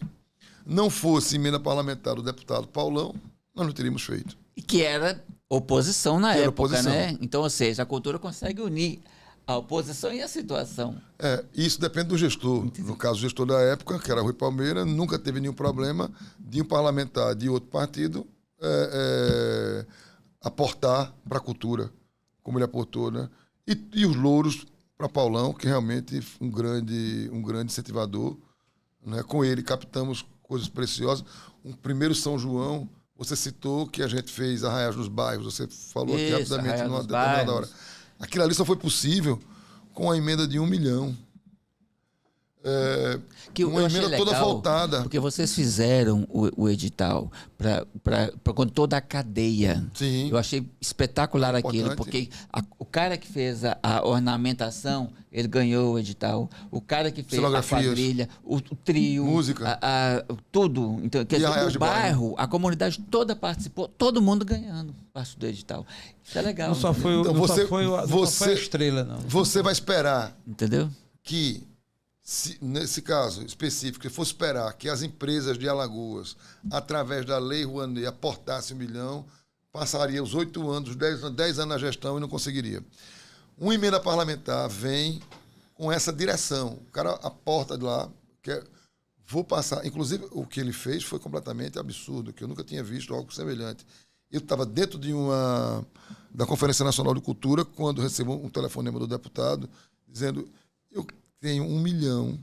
Não fosse emenda parlamentar do deputado Paulão, nós não teríamos feito. E que era oposição na época, né? Então, ou seja, a cultura consegue unir a oposição e a situação. Isso depende do gestor. Entendi. No caso, o gestor da época, que era Rui Palmeira, nunca teve nenhum problema de um parlamentar de outro partido aportar para a cultura, como ele aportou, né? E os louros para Paulão, que realmente um grande incentivador, né? Com ele captamos coisas preciosas. Um primeiro São João, você citou que a gente fez Arraiais nos Bairros, você falou aqui rapidamente numa determinada hora. Aquilo ali só foi possível com a emenda de 1 milhão. Que uma emenda toda voltada. Porque vocês fizeram o edital com toda a cadeia. Sim. Eu achei espetacular aquilo, porque o cara que fez a ornamentação, ele ganhou o edital. O cara que fez a quadrilha, o trio, música, tudo. Então, quer dizer, o bairro, a comunidade toda participou, todo mundo ganhando parte do edital. Isso é legal. Não só foi, então, não só foi a estrela, não. Você vai esperar, entendeu? Que nesse caso específico, se fosse esperar que as empresas de Alagoas, através da Lei Rouanet, aportassem 1 milhão, passaria os 8 anos, 10 anos na gestão e não conseguiria. Uma emenda parlamentar vem com essa direção. O cara aporta de lá, vou passar. Inclusive, o que ele fez foi completamente absurdo, que eu nunca tinha visto algo semelhante. Eu estava dentro da Conferência Nacional de Cultura, quando recebo um telefonema do deputado, dizendo: eu tenho 1 milhão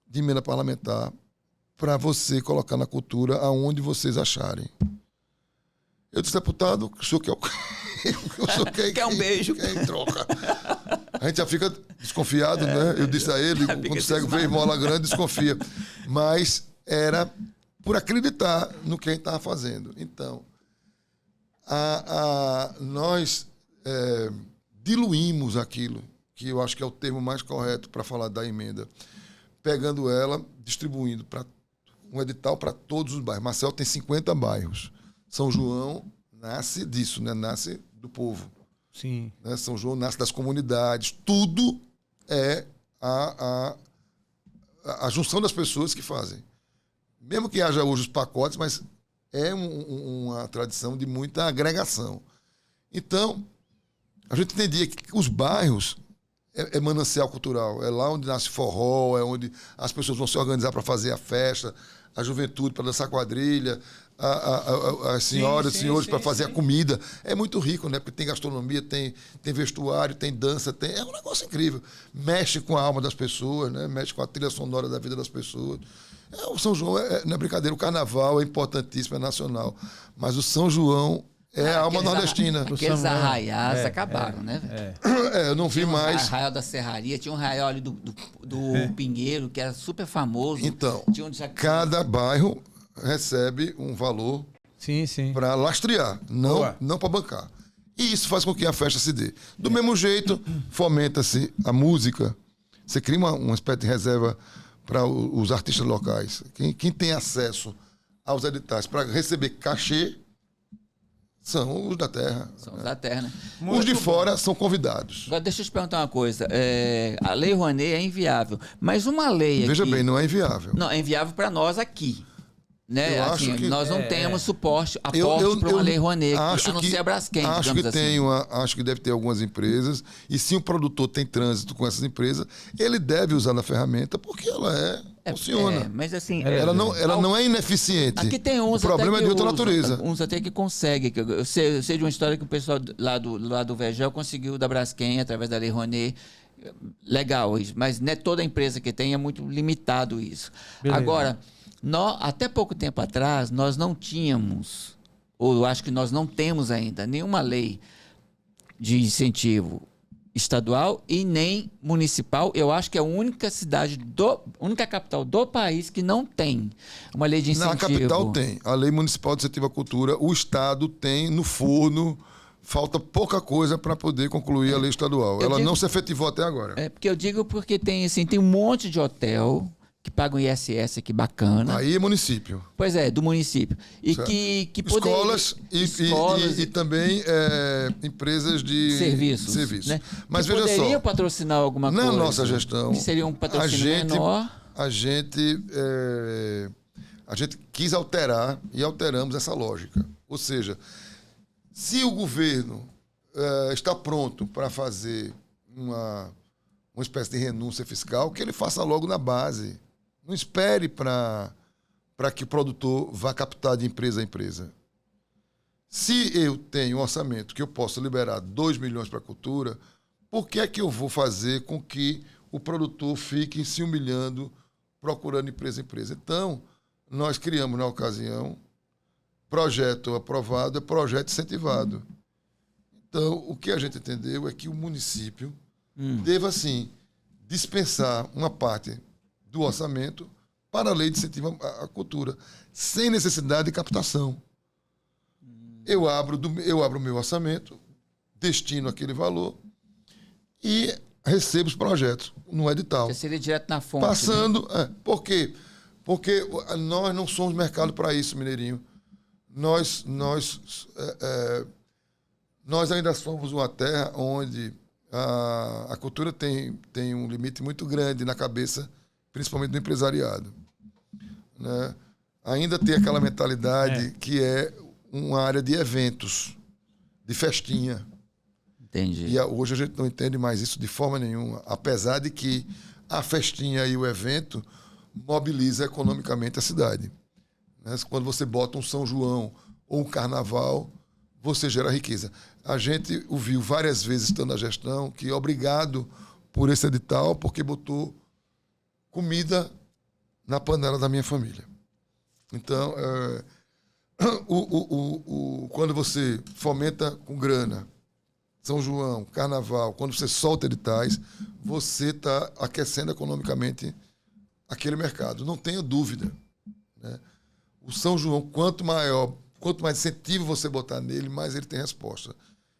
de emenda parlamentar para você colocar na cultura aonde vocês acharem. Eu disse: deputado, o senhor quer um beijo? Quer em troca. A gente já fica desconfiado, né? Eu disse a ele, quando o cego vê mola grande, desconfia. Mas era por acreditar no que a gente estava fazendo. Então, nós diluímos aquilo, que eu acho que é o termo mais correto para falar da emenda, pegando ela, distribuindo para um edital para todos os bairros. Maceió tem 50 bairros. São João nasce disso, né? Nasce do povo. Sim. Né? São João nasce das comunidades. Tudo é a junção das pessoas que fazem. Mesmo que haja hoje os pacotes, mas é uma tradição de muita agregação. Então, a gente entendia que os bairros é manancial cultural, é lá onde nasce forró, é onde as pessoas vão se organizar para fazer a festa, a juventude para dançar quadrilha, as senhoras e senhores para fazer a comida. É muito rico, né? Porque tem gastronomia, tem vestuário, tem dança, é um negócio incrível. Mexe com a alma das pessoas, né? Mexe com a trilha sonora da vida das pessoas. O São João não é brincadeira, o carnaval é importantíssimo, é nacional. Mas o São João é a alma nordestina. Aqueles arraiais acabaram, né? Eu não vi mais. Tinha um arraial da Serraria, tinha um arraial ali do Pinheiro, que era super famoso. Então, cada bairro recebe um valor para lastrear, não para bancar. E isso faz com que a festa se dê. Do mesmo jeito, fomenta-se a música. Você cria uma espécie de reserva para os artistas locais. Quem tem acesso aos editais para receber cachê são os da terra. São os da terra, né? Os de fora são convidados. Agora, deixa eu te perguntar uma coisa. A Lei Rouanet é inviável, mas uma lei Veja bem, não é inviável. Não, é inviável para nós aqui. Né? Assim, nós não temos aporte para uma Lei Rouanet, a não ser a Braskem, acho que assim. Acho que deve ter algumas empresas, e se o produtor tem trânsito com essas empresas, ele deve usar a ferramenta, porque ela funciona. Mas assim... Ela não é ineficiente. Aqui tem uns o problema é de outra natureza. Uns até que conseguem. Eu sei de uma história que o pessoal lá do Vergel conseguiu da Braskem, através da Lei Rouanet. Legal isso, mas não é toda empresa que tem, é muito limitado isso. Beleza. Agora... até pouco tempo atrás, nós não tínhamos, ou eu acho que nós não temos ainda, nenhuma lei de incentivo estadual e nem municipal. Eu acho que é a única única capital do país que não tem uma lei de incentivo. Na capital tem. A Lei Municipal de Incentivo à Cultura, o Estado tem no forno. Falta pouca coisa para poder concluir a lei estadual. Ela não se efetivou até agora. Porque eu digo porque tem um monte de hotel que pagam ISS, que bacana. Aí é município. Pois é, do município. E que escolas e também empresas de serviços. Né? Mas que veja só. Poderiam patrocinar alguma coisa. Na nossa gestão. Que seria um patrocínio menor. A gente quis alterar e alteramos essa lógica. Ou seja, se o governo está pronto para fazer uma espécie de renúncia fiscal, que ele faça logo na base. Não espere para que o produtor vá captar de empresa a empresa. Se eu tenho um orçamento que eu posso liberar 2 milhões para a cultura, por que é que eu vou fazer com que o produtor fique se humilhando procurando empresa a empresa? Então, nós criamos, na ocasião, projeto aprovado é projeto incentivado. Então, o que a gente entendeu é que o município deva, sim, dispensar uma parte do orçamento para a lei de incentivo à cultura, sem necessidade de captação. Eu abro o meu orçamento, destino aquele valor e recebo os projetos no edital. Já seria direto na fonte. Passando. Né? Por quê? Porque nós não somos mercado para isso, Mineirinho. Nós ainda somos uma terra onde a cultura tem um limite muito grande na cabeça, principalmente do empresariado. Né? Ainda tem aquela mentalidade que é uma área de eventos, de festinha. Entendi. E hoje a gente não entende mais isso de forma nenhuma, apesar de que a festinha e o evento mobiliza economicamente a cidade. Né? Quando você bota um São João ou um carnaval, você gera riqueza. A gente ouviu várias vezes, estando na gestão, que obrigado por esse edital, porque botou comida na panela da minha família. Então, quando você fomenta com grana, São João, Carnaval, quando você solta editais, você está aquecendo economicamente aquele mercado. Não tenha dúvida. Né? O São João, quanto mais incentivo você botar nele, mais ele tem resposta.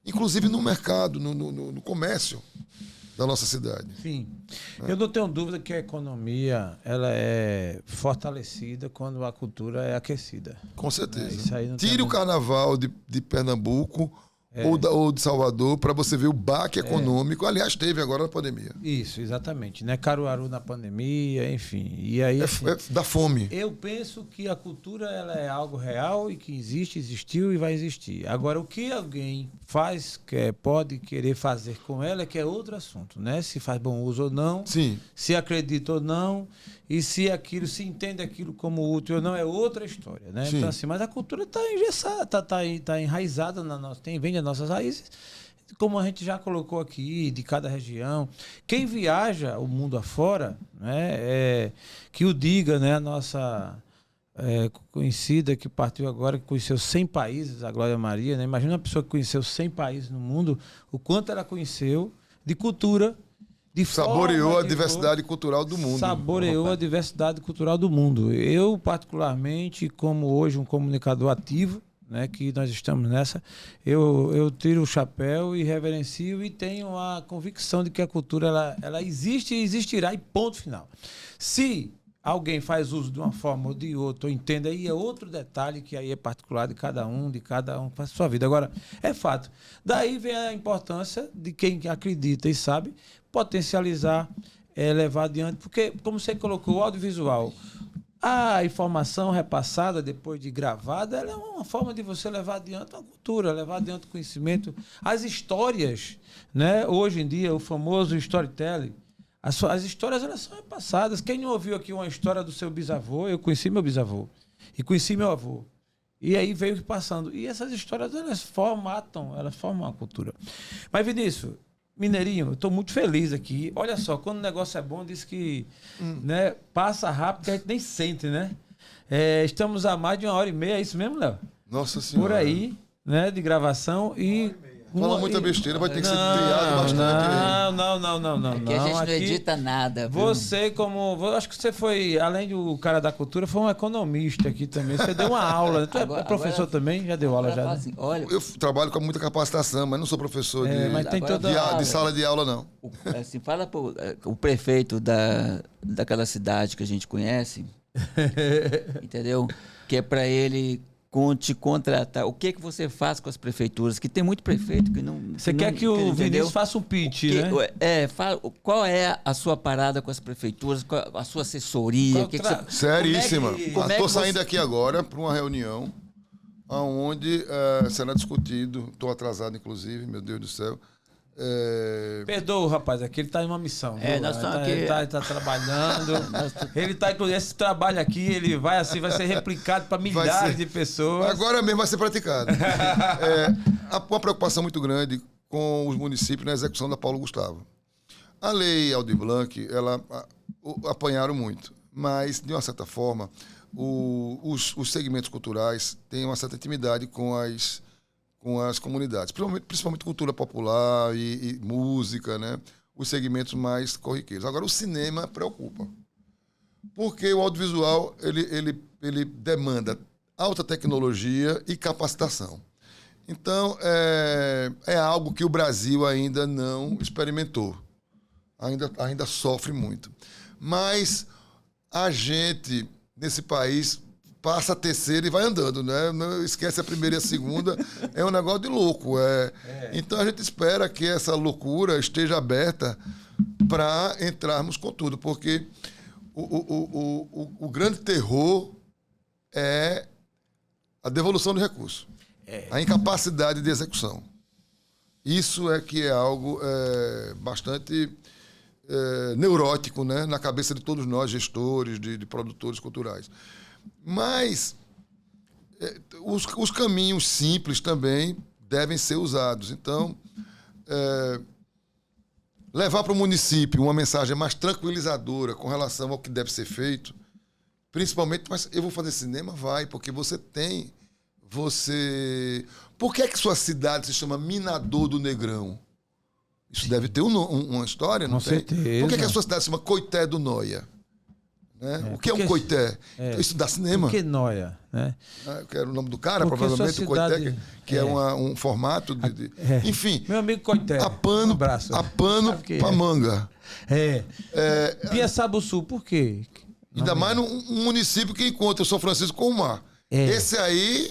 Inclusive no mercado, no comércio da nossa cidade. Sim. Eu não tenho dúvida que a economia ela é fortalecida quando a cultura é aquecida. Com certeza. Isso aí não Tire o carnaval de Pernambuco ou de Salvador para você ver o baque econômico. Aliás, teve agora na pandemia. Isso, exatamente. Né? Caruaru na pandemia, enfim. E aí, assim, da fome. Eu penso que a cultura ela é algo real e que existe, existiu e vai existir. Agora, o que alguém faz, pode querer fazer com ela, que é outro assunto, né? Se faz bom uso ou não, Sim. Se acredita ou não, e se entende aquilo como útil ou não, é outra história, né? Sim. Então, assim, mas a cultura está engessada, está enraizada vem das nossas raízes, como a gente já colocou aqui, de cada região. Quem viaja o mundo afora, né, que o diga, né, a nossa conhecida que partiu agora, que conheceu 100 países, a Glória Maria, né? Imagina uma pessoa que conheceu 100 países no mundo, o quanto ela conheceu de cultura, saboreou a diversidade cultural do mundo. Saboreou a diversidade cultural do mundo. Eu, particularmente, como hoje um comunicador ativo, né, que nós estamos nessa, eu tiro o chapéu e reverencio e tenho a convicção de que a cultura ela existe e existirá e ponto final. Se alguém faz uso de uma forma ou de outra, ou entenda, aí é outro detalhe que aí é particular de cada um faz a sua vida. Agora, é fato. Daí vem a importância de quem acredita e sabe potencializar, levar adiante, porque, como você colocou, o audiovisual, a informação repassada depois de gravada, ela é uma forma de você levar adiante a cultura, levar adiante o conhecimento. As histórias, né? Hoje em dia, o famoso storytelling, as histórias elas são repassadas. Quem não ouviu aqui uma história do seu bisavô? Eu conheci meu bisavô e conheci meu avô. E aí veio passando. E essas histórias elas formam a cultura. Mas, Vinícius, Mineirinho, eu estou muito feliz aqui. Olha só, quando o negócio é bom, diz que né, passa rápido, que a gente nem sente, né? Estamos a mais de 1h30, é isso mesmo, Léo? Nossa Senhora. Por aí, né, de gravação e... Fala muita besteira, vai ter que ser triado bastante. Não. Aqui a gente não edita nada. Viu? Você, acho que você foi, além do cara da cultura, foi um economista aqui também. Você deu uma aula. Tu é professor também? Já deu aula já? Assim, olha, eu trabalho com muita capacitação, mas não sou professor de sala de aula, não. Assim, fala pro o prefeito daquela cidade que a gente conhece, entendeu? Que é para ele te contratar. O que você faz com as prefeituras? Que tem muito prefeito que não... Você quer que o Vinícius faça um pitch, né? Qual é a sua parada com as prefeituras? A sua assessoria? Seríssima. Estou saindo aqui agora para uma reunião onde será discutido, estou atrasado inclusive, meu Deus do céu. Perdoa o rapaz, aqui ele está em uma missão. Nós estamos aqui. Ele está trabalhando. Ele está, inclusive, esse trabalho aqui, ele vai ser replicado para milhares de pessoas. Agora mesmo vai ser praticado. Há uma preocupação muito grande com os municípios na execução da Paulo Gustavo. A lei Aldir Blanc, ela apanharam muito, mas, de uma certa forma, os segmentos culturais têm uma certa intimidade com as comunidades, principalmente cultura popular e música, né? Os segmentos mais corriqueiros. Agora, o cinema preocupa. Porque o audiovisual ele demanda alta tecnologia e capacitação. Então, é algo que o Brasil ainda não experimentou. Ainda sofre muito. Mas a gente, nesse país, passa a terceira e vai andando, né? Não esquece a primeira e a segunda. É um negócio de louco. Então, a gente espera que essa loucura esteja aberta para entrarmos com tudo. Porque o grande terror é a devolução de recursos. A incapacidade de execução. Isso é que é algo bastante neurótico, né? Na cabeça de todos nós, gestores, de produtores culturais. Mas os caminhos simples também devem ser usados. Então, levar para o município uma mensagem mais tranquilizadora com relação ao que deve ser feito, principalmente, mas eu vou fazer cinema? Vai, porque você tem... Por que é que sua cidade se chama Minador do Negrão? Isso deve ter uma história, não tem? Com certeza. Por que é que a sua cidade se chama Coité do Noia? Né? O que é um coité? Isso dá cinema. Por que Noia? Né? Eu quero o nome do cara, Porque provavelmente, o cidade... Coité, que é um formato de... Enfim, meu amigo Coité. a pano para manga. Piaçabuçu, por quê? Ainda mais num município que encontra o São Francisco com o mar. Esse aí.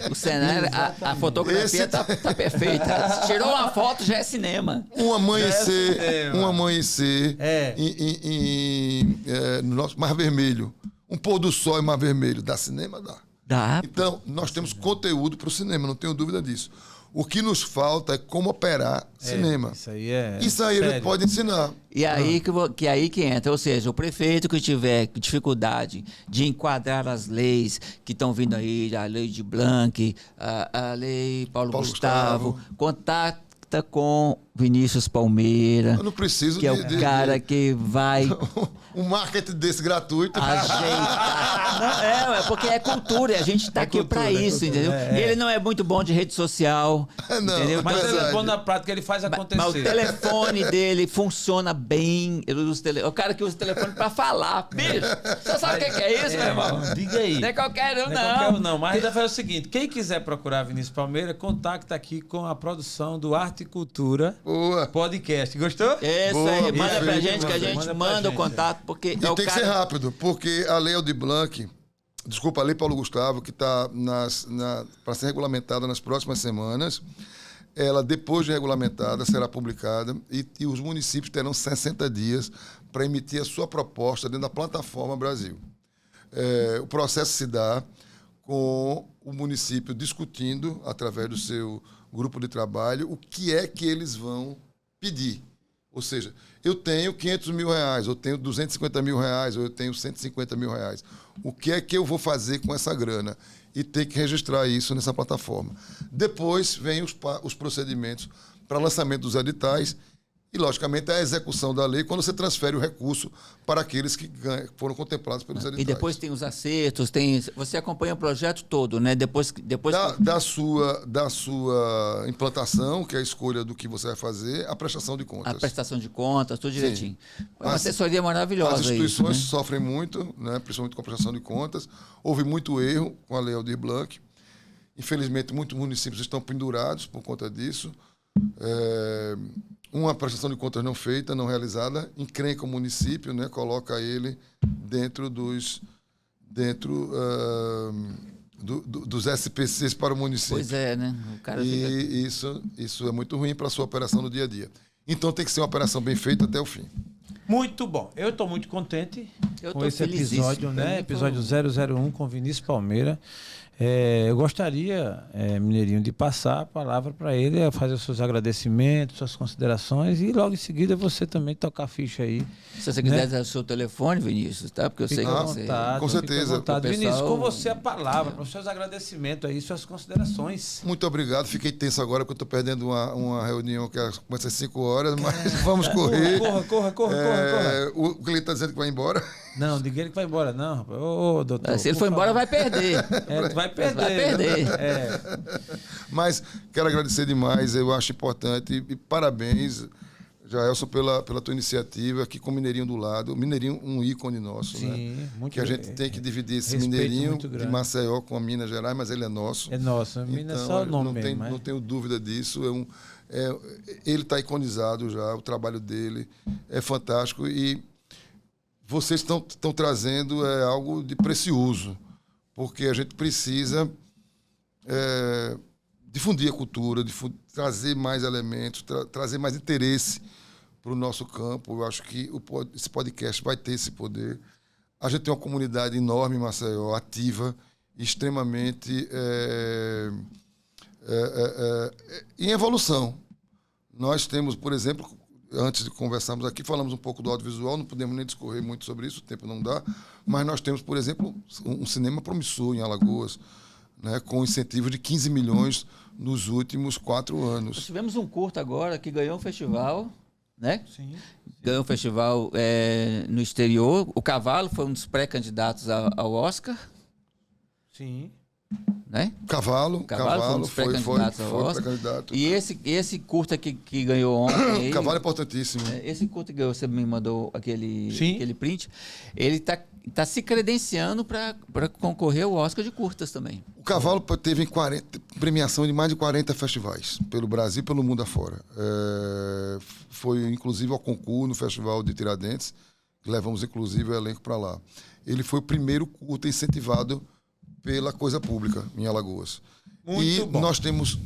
O cenário, a fotografia tá perfeita. Tirou uma foto, já é cinema. Um amanhecer no nosso Mar Vermelho. Um pôr do sol em Mar Vermelho. Dá cinema? Dá. Então, nós temos conteúdo para o cinema, não tenho dúvida disso. O que nos falta é como operar cinema. Isso aí a gente pode ensinar. E aí que entra, ou seja, o prefeito que tiver dificuldade de enquadrar as leis que estão vindo aí, a lei de Blanc, a lei Paulo Gustavo, contacta com Vinícius Palmeira. Eu não preciso que é o cara que vai... um marketing desse gratuito. Ajeitar. Não, porque é cultura e a gente está aqui para isso, entendeu? Ele não é muito bom de rede social, não, entendeu? Mas ele é bom na prática, ele faz acontecer. Mas o telefone dele funciona bem. O cara que usa o telefone para falar. Bicho, você sabe o que é isso, meu irmão? Diga aí. Não é qualquer um, não. Mas ainda faz o seguinte, quem quiser procurar Vinícius Palmeira, contacta aqui com a produção do Arte e Cultura Podcast. Gostou? Isso aí, manda pra gente que a gente manda o contato. Porque e tem que ser rápido, porque a lei Aldir Blanc, a lei Paulo Gustavo, que está para ser regulamentada nas próximas semanas, ela, depois de regulamentada, será publicada e os municípios terão 60 dias para emitir a sua proposta dentro da plataforma Brasil. O processo se dá com o município discutindo, através do seu grupo de trabalho, o que é que eles vão pedir. Ou seja, eu tenho R$500 mil, eu tenho R$250 mil, ou eu tenho R$150 mil. O que é que eu vou fazer com essa grana? E ter que registrar isso nessa plataforma. Depois vem os procedimentos para lançamento dos editais e, logicamente, a execução da lei quando você transfere o recurso para aqueles que foram contemplados pelos editais. E depois tem os acertos, você acompanha o projeto todo, né? Depois da sua implantação, que é a escolha do que você vai fazer, a prestação de contas. A prestação de contas, tudo direitinho. É uma assessoria maravilhosa. As instituições isso, né? sofrem muito, né? Principalmente com a prestação de contas. Houve muito erro com a lei Aldir Blanc. Infelizmente, muitos municípios estão pendurados por conta disso. Uma prestação de contas não feita, não realizada, encrenca o município, né? Coloca ele dentro dos SPCs para o município. Pois é, né? O cara isso é muito ruim para a sua operação no dia a dia. Então tem que ser uma operação bem feita até o fim. Muito bom. Eu estou muito contente com esse episódio, né? Episódio 001 com Vinícius Palmeira. Eu gostaria, Mineirinho, de passar a palavra para ele, fazer os seus agradecimentos, suas considerações e logo em seguida você também tocar a ficha aí. Se você quiser dar o seu telefone, Vinícius, tá? Porque eu sei que você... Com certeza. Vinícius, com você a palavra, para os seus agradecimentos aí, suas considerações. Muito obrigado. Fiquei tenso agora porque eu estou perdendo uma reunião que começa às 5 horas, mas vamos correr. Corra. O cliente está dizendo que vai embora. Não, diga ele que vai embora, não, rapaz. Ô, doutor. Se ele for embora, vai perder. Vai perder. Mas quero agradecer demais, eu acho importante e parabéns. Jaelson, pela tua iniciativa, aqui com o Mineirinho do lado. O Mineirinho, um ícone nosso, Sim, né? muito que a gente tem que dividir esse respeito Mineirinho de Maceió com a Minas Gerais, mas ele é nosso. É nosso, Minas é só o nome mesmo. Não tenho dúvida disso. Ele está iconizado já, o trabalho dele é fantástico e vocês estão trazendo algo de precioso, porque a gente precisa difundir a cultura, trazer mais elementos, trazer mais interesse para o nosso campo. Eu acho que esse podcast vai ter esse poder. A gente tem uma comunidade enorme em Maceió, ativa, extremamente em evolução. Nós temos, por exemplo, antes de conversarmos aqui, falamos um pouco do audiovisual, não podemos nem discorrer muito sobre isso, o tempo não dá, mas nós temos, por exemplo, um cinema promissor em Alagoas, né, com incentivo de 15 milhões nos últimos 4 anos. Nós tivemos um curta agora que ganhou um festival, né? Sim. Ganhou um festival no exterior. O Cavalo foi um dos pré-candidatos ao Oscar. Sim. Né? Cavalo foi um dos pré-candidatos ao Oscar. Pré-candidato. E esse curta que ganhou ontem... Cavalo é importantíssimo. Esse curta que você me mandou aquele print, ele tá se credenciando para concorrer ao Oscar de curtas também. O Cavalo teve premiação de mais de 40 festivais, pelo Brasil e pelo mundo afora. Foi, inclusive, ao concurso no Festival de Tiradentes, que levamos, inclusive, o elenco para lá. Ele foi o primeiro curta incentivado pela coisa pública em Alagoas. Muito bom. Nós temos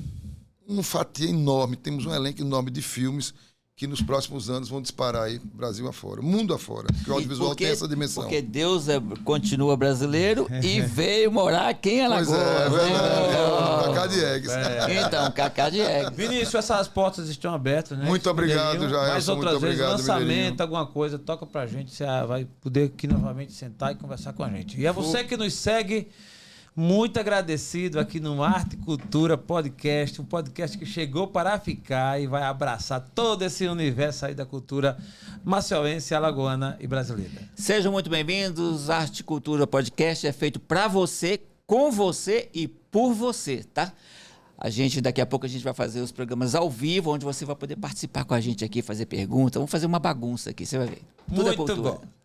uma fatia enorme, temos um elenco enorme de filmes que nos próximos anos vão disparar aí Brasil afora, mundo afora, porque o audiovisual tem essa dimensão. Porque Deus continua brasileiro e veio morar aqui em Alagoas. Pois é verdade. Cacá de Eggs. Então, Cacá de Eggs. Vinícius, essas portas estão abertas, né? Muito obrigado, Jaelson. Mais outras muito vezes, obrigado, lançamento, Mineirinho. alguma coisa, toca pra gente, você vai poder aqui novamente sentar e conversar com a gente. E a você que nos segue, muito agradecido aqui no Arte e Cultura Podcast, um podcast que chegou para ficar e vai abraçar todo esse universo aí da cultura maceiense, alagoana e brasileira. Sejam muito bem-vindos. Arte e Cultura Podcast é feito para você, com você e por você, tá? Daqui a pouco a gente vai fazer os programas ao vivo, onde você vai poder participar com a gente aqui, fazer perguntas. Vamos fazer uma bagunça aqui, você vai ver. Tudo é cultura. Muito bom.